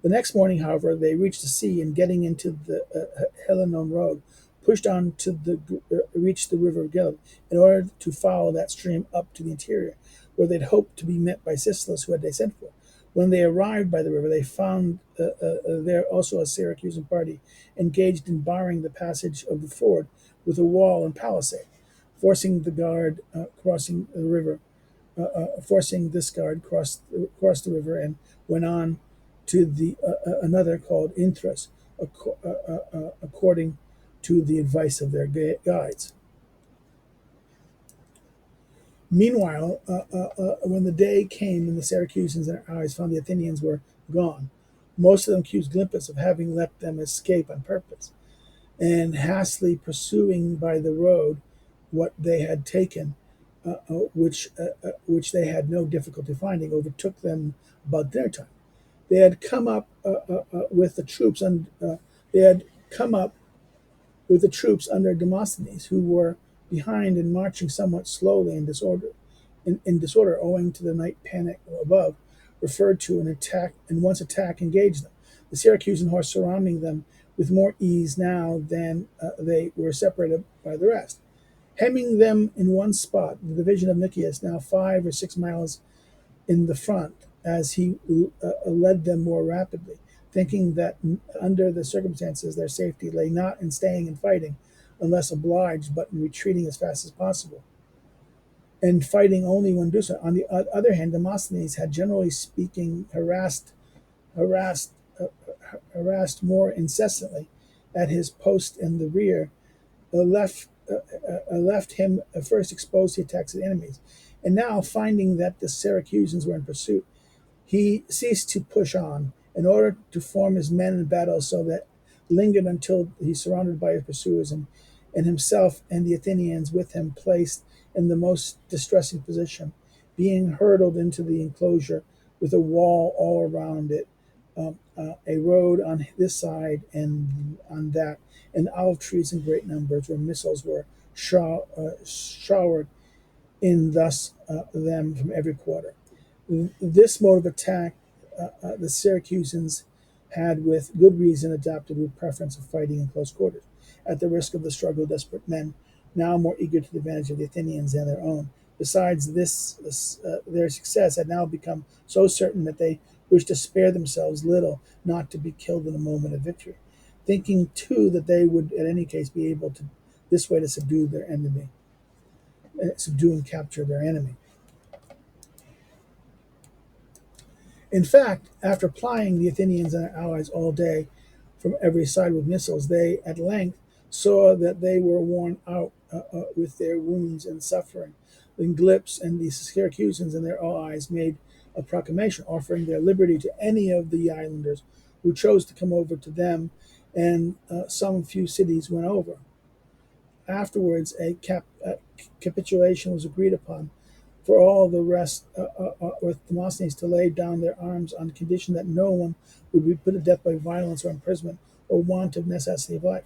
The next morning, however, they reached the sea, and getting into the Hellenon road, pushed on to reach the river Gila in order to follow that stream up to the interior, where they'd hoped to be met by Sicelus, who had they sent for. When they arrived by the river, they found there also a Syracusan party engaged in barring the passage of the ford with a wall and palisade, forcing the guard crossing the river, forcing this guard cross the river, and went on to the another called Inthras, according to the advice of their guides. Meanwhile, when the day came and the Syracusans and their allies found the Athenians were gone, most of them accused Gylippus of having let them escape on purpose, and hastily pursuing by the road what they had taken, which they had no difficulty finding, overtook them about dinner time. They had come up with the troops, and they had come up with the troops under Demosthenes, who were behind and marching somewhat slowly in disorder, owing to the night panic above, referred to an attack, and once attack engaged them. The Syracusan horse surrounding them with more ease now than they were separated by the rest. Hemming them in one spot, the division of Nicias, now 5 or 6 miles in the front, as he led them more rapidly, thinking that under the circumstances their safety lay not in staying and fighting, unless obliged, but in retreating as fast as possible, and fighting only when do so. On the other hand, Demosthenes had, generally speaking, harassed more incessantly at his post in the rear, left him first exposed to the attacks of the enemies. And now, finding that the Syracusans were in pursuit, he ceased to push on in order to form his men in battle, so that lingered until he's surrounded by his pursuers, and himself and the Athenians with him placed in the most distressing position, being hurtled into the enclosure with a wall all around it, a road on this side and on that, and olive trees in great numbers, where missiles were showered in thus them from every quarter. This mode of attack the Syracusans had with good reason adopted, with preference of fighting in close quarters, at the risk of the struggle of desperate men, now more eager to the advantage of the Athenians than their own. Besides this, their success had now become so certain that they wished to spare themselves little, not to be killed in a moment of victory, thinking too that they would at any case be able to this way to subdue and capture their enemy. In fact, after plying the Athenians and their allies all day from every side with missiles, they at length saw that they were worn out with their wounds and suffering. Then Gylippus and the Syracusans and their allies made a proclamation offering their liberty to any of the islanders who chose to come over to them, and some few cities went over. Afterwards, a capitulation was agreed upon for all the rest, with Demosthenes to lay down their arms on condition that no one would be put to death by violence or imprisonment or want of necessity of life.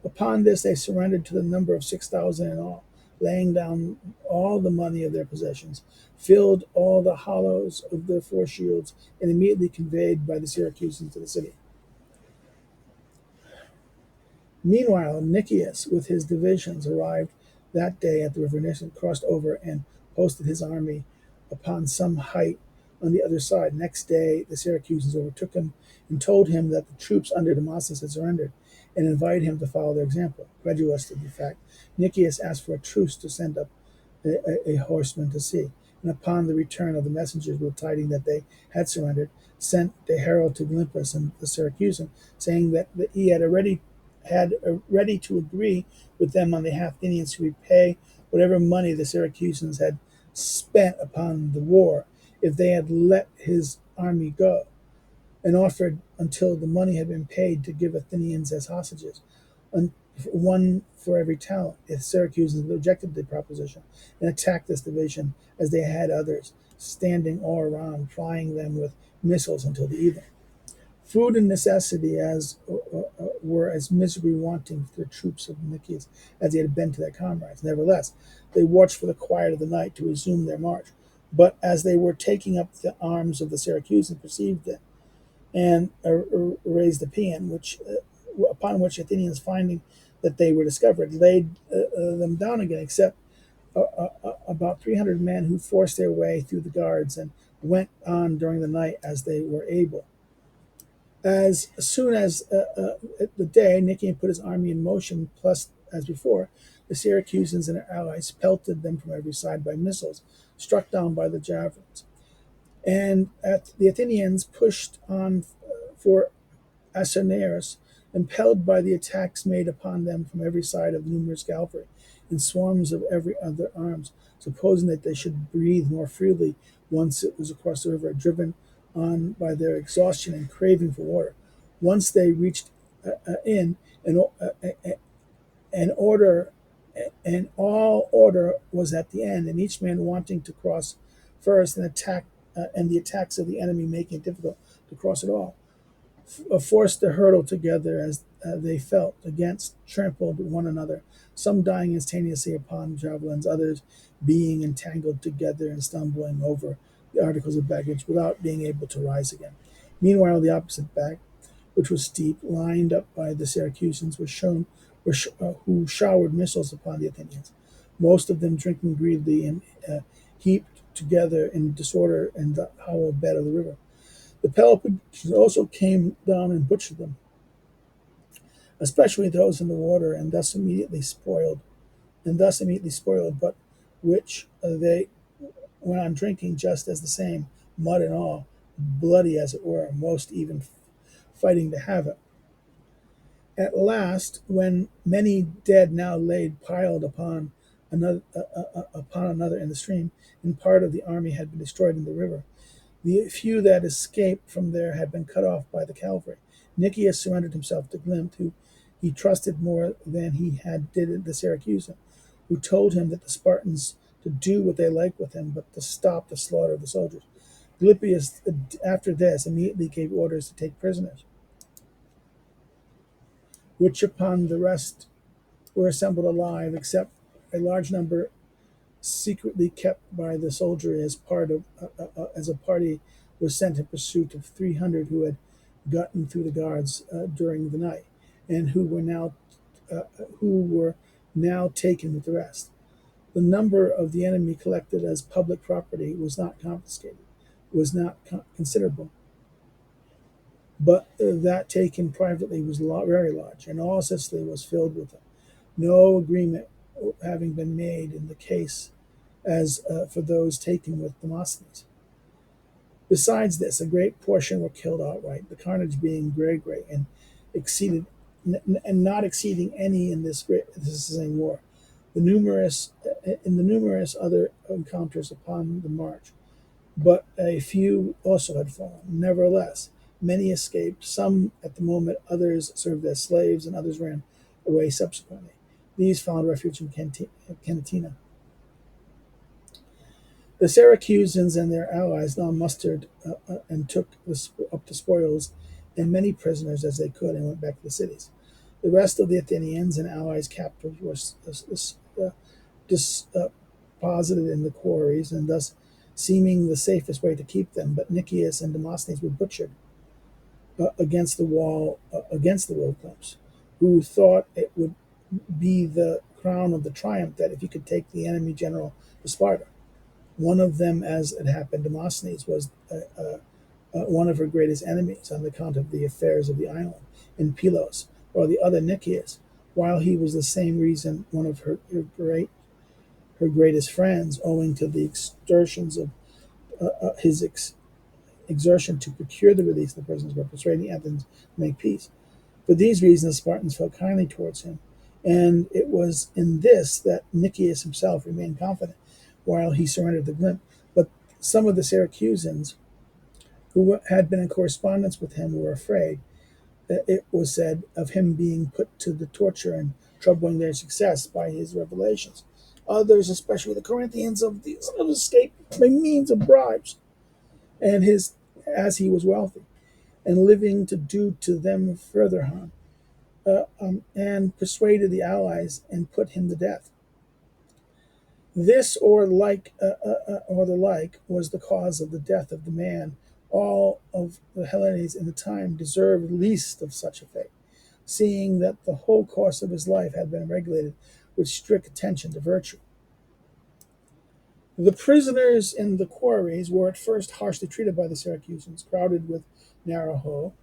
Upon this, they surrendered to the number of 6,000 in all, laying down all the money of their possessions, filled all the hollows of their 4 shields, and immediately conveyed by the Syracusans to the city. Meanwhile, Nicias, with his divisions, arrived that day at the river Nison, crossed over, and posted his army upon some height on the other side. Next day, the Syracusans overtook him and told him that the troops under Demosthenes had surrendered, and invited him to follow their example. Credulous of the fact, Nicias asked for a truce to send up a horseman to see, and upon the return of the messengers with tidings that they had surrendered, sent a herald to Gylippus and the Syracusan, saying that he had ready to agree with them on the Athenians to repay whatever money the Syracusans had spent upon the war if they had let his army go, and offered until the money had been paid to give Athenians as hostages, one for every talent. The Syracusans rejected the proposition and attacked this division as they had others, standing all around, plying them with missiles until the evening. Food and necessity were as miserably wanting to the troops of Nicias as they had been to their comrades. Nevertheless, they watched for the quiet of the night to resume their march. But as they were taking up the arms of the Syracusans, perceived it and raised a paean, upon which Athenians, finding that they were discovered, laid them down again, except about 300 men who forced their way through the guards and went on during the night as they were able. As soon as the day, Nicias put his army in motion, plus, as before, the Syracusans and their allies pelted them from every side by missiles, struck down by the javelins. And the Athenians pushed on for Acernaris, impelled by the attacks made upon them from every side of numerous cavalry, and swarms of every other arms, supposing that they should breathe more freely once it was across the river, driven on by their exhaustion and craving for water. Once they reached in, and order, and all order was at the end, and each man wanting to cross first, and the attacks of the enemy making it difficult to cross at all, forced to hurtle together as they felt against, trampled one another, some dying instantaneously upon javelins, others being entangled together and stumbling over the articles of baggage without being able to rise again. Meanwhile, the opposite bank, which was steep, lined up by the Syracusans, who showered missiles upon the Athenians, most of them drinking greedily and heaped together in disorder in the hollow bed of the river. The Peloponnesians also came down and butchered them, especially those in the water, and thus immediately spoiled, but which they went on drinking just as the same, mud and all, bloody as it were, most even fighting to have it. At last, when many dead now laid piled upon another in the stream, and part of the army had been destroyed in the river, the few that escaped from there had been cut off by the cavalry. Nicias surrendered himself to Glimt, who he trusted more than he had did the Syracusan, who told him that the Spartans to do what they liked with him, but to stop the slaughter of the soldiers. Gylippus, after this, immediately gave orders to take prisoners, which upon the rest were assembled alive, except a large number secretly kept by the soldiery as a party was sent in pursuit of 300 who had gotten through the guards during the night, and who were now taken with the rest. The number of the enemy collected as public property was not considerable, but that taken privately was very large, and all Sicily was filled with them. No agreement having been made in the case as for those taken with Demosthenes. Besides this, a great portion were killed outright, the carnage being very great and not exceeding any in this same war. The numerous other encounters upon the march, but a few also had fallen. Nevertheless, many escaped, some at the moment, others served as slaves, and others ran away subsequently. These found refuge in Cantina. The Syracusans and their allies now mustered and took up the spoils and many prisoners as they could, and went back to the cities. The rest of the Athenians and allies captives were deposited in the quarries, and thus seeming the safest way to keep them. But Nicias and Demosthenes were butchered against the wall clumps, who thought it would be the crown of the triumph that if he could take the enemy general to Sparta. One of them, as it happened, Demosthenes, was one of her greatest enemies on account of the affairs of the island in Pylos, while the other Nicias, while he was the same reason one of her greatest friends, owing to the exertions of his exertion to procure the release of the prisoners by persuading Athens to make peace. For these reasons, the Spartans felt kindly towards him, and it was in this that Nicias himself remained confident while he surrendered the glint. But some of the Syracusans who had been in correspondence with him were afraid, it was said, of him being put to the torture and troubling their success by his revelations. Others, especially the Corinthians, of these escaped by means of bribes, and his as he was wealthy, and living to do to them further harm, and persuaded the allies and put him to death. This or the like was the cause of the death of the man. All of the Hellenes in the time deserved least of such a fate, seeing that the whole course of his life had been regulated with strict attention to virtue. The prisoners in the quarries were at first harshly treated by the Syracusans, crowded with narrow hole,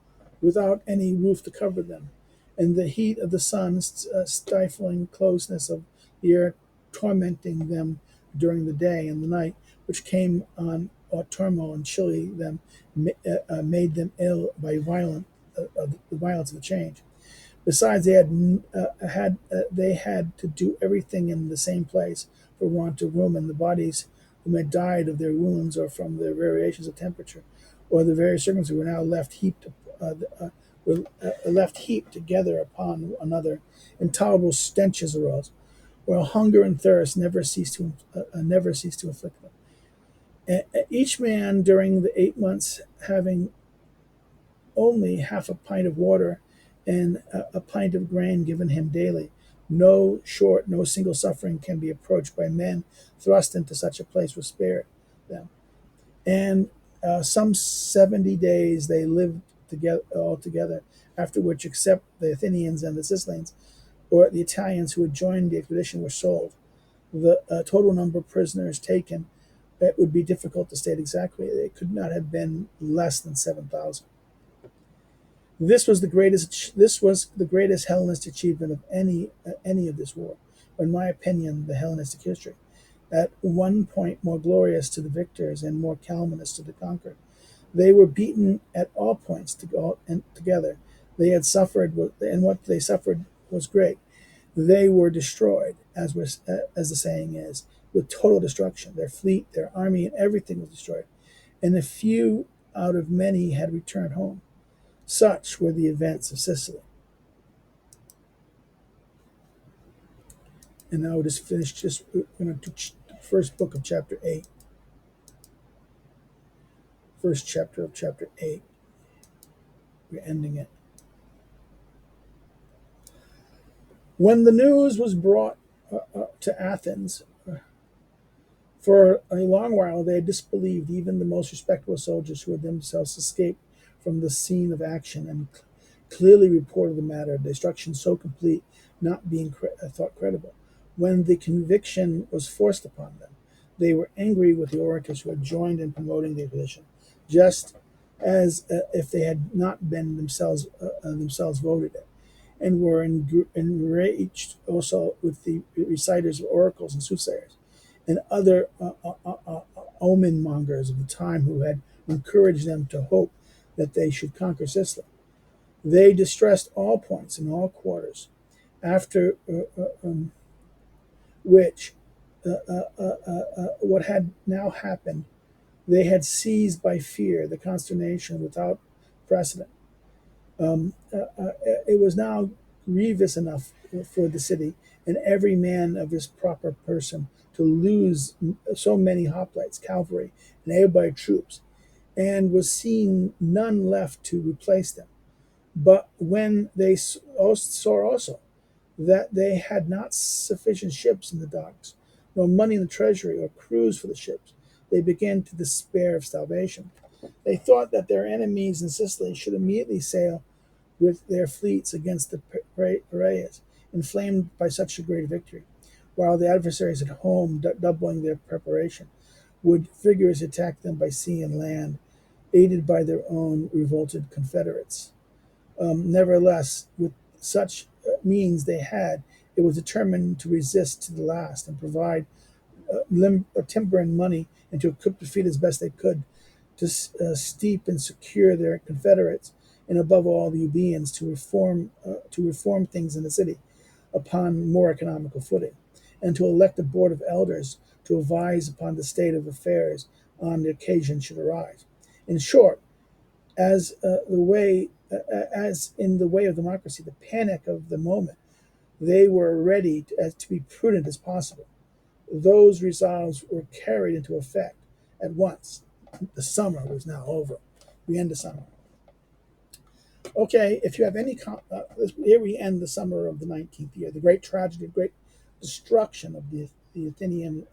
without any roof to cover them, and the heat of the sun, stifling closeness of the air, tormenting them during the day and the night, which came on autumnal and chilly them, made them ill by the violence of the change. Besides, they had to do everything in the same place for want of room, and the bodies whom had died of their wounds or from the variations of temperature, or the various circumstances, were now left heaped together upon another. Intolerable stenches arose, while hunger and thirst never ceased to afflict them. Each man during the 8 months having only half a pint of water and a pint of grain given him daily. No single suffering can be approached by men thrust into such a place was spared them. And some 70 days they lived together all together, after which, except the Athenians and the Sicilians, or the Italians who had joined the expedition, were sold. The total number of prisoners taken, it would be difficult to state exactly. It could not have been less than 7,000. This was the greatest Hellenistic achievement of any of this war, in my opinion, the Hellenistic history. At one point more glorious to the victors and more calumnious to the conquered. They were beaten at all points together. They had suffered, and what they suffered was great. They were destroyed, as the saying is, with total destruction. Their fleet, their army, and everything was destroyed. And a few out of many had returned home. Such were the events of Sicily. And now we'll just finish we're going to do the first book of chapter 8. First chapter of chapter 8. We're ending it. When the news was brought to Athens, for a long while they had disbelieved even the most respectable soldiers who had themselves escaped from the scene of action, and clearly reported the matter, destruction so complete not being thought credible. When the conviction was forced upon them, they were angry with the orators who had joined in promoting the expedition, just as if they had not been themselves voted it, and were enraged also with the reciters of oracles and soothsayers, and other omen mongers of the time who had encouraged them to hope that they should conquer Sicily. They distressed all points and all quarters, after which what had now happened, they had seized by fear the consternation without precedent. It was now grievous enough for the city and every man of his proper person to lose so many hoplites, cavalry, and able-bodied troops, and was seen none left to replace them. But when they saw also that they had not sufficient ships in the docks, nor money in the treasury, or crews for the ships, they began to despair of salvation. They thought that their enemies in Sicily should immediately sail with their fleets against the Piraeus, inflamed by such a great victory, while the adversaries at home, doubling their preparation, would vigorously attack them by sea and land, aided by their own revolted confederates. Nevertheless, with such means they had, it was determined to resist to the last and provide timber and money and to equip the fleet as best they could to steep and secure their confederates and above all the Euboeans to reform things in the city upon more economical footing, and to elect a board of elders to advise upon the state of affairs on the occasion should arise. In short, as in the way of democracy, the panic of the moment, they were ready to be prudent as possible. Those resolves were carried into effect at once. The summer was now over. We end the summer. Okay, if you have any, here we end the summer of the 19th year, the great tragedy, great destruction of the Athenian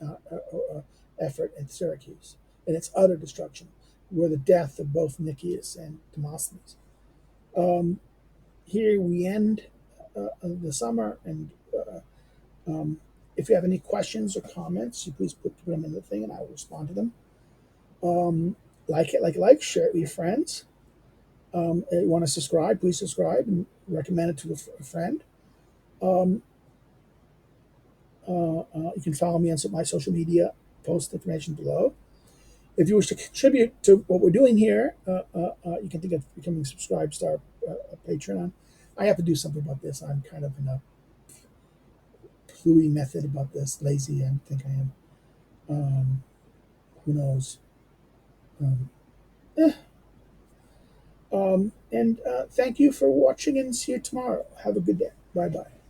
effort at Syracuse, and its utter destruction, were the death of both Nicias and Demosthenes. Here we end the summer, and if you have any questions or comments, you please put them in the thing, and I will respond to them. Like, share it with your friends. If you want to subscribe, please subscribe and recommend it to a friend. You can follow me on my social media, post information below. If you wish to contribute to what we're doing here, you can think of becoming a subscribe star Patreon. I have to do something about this. I'm kind of in a pluey method about this, lazy, I think I am. Who knows? And thank you for watching, and see you tomorrow. Have a good day. Bye-bye.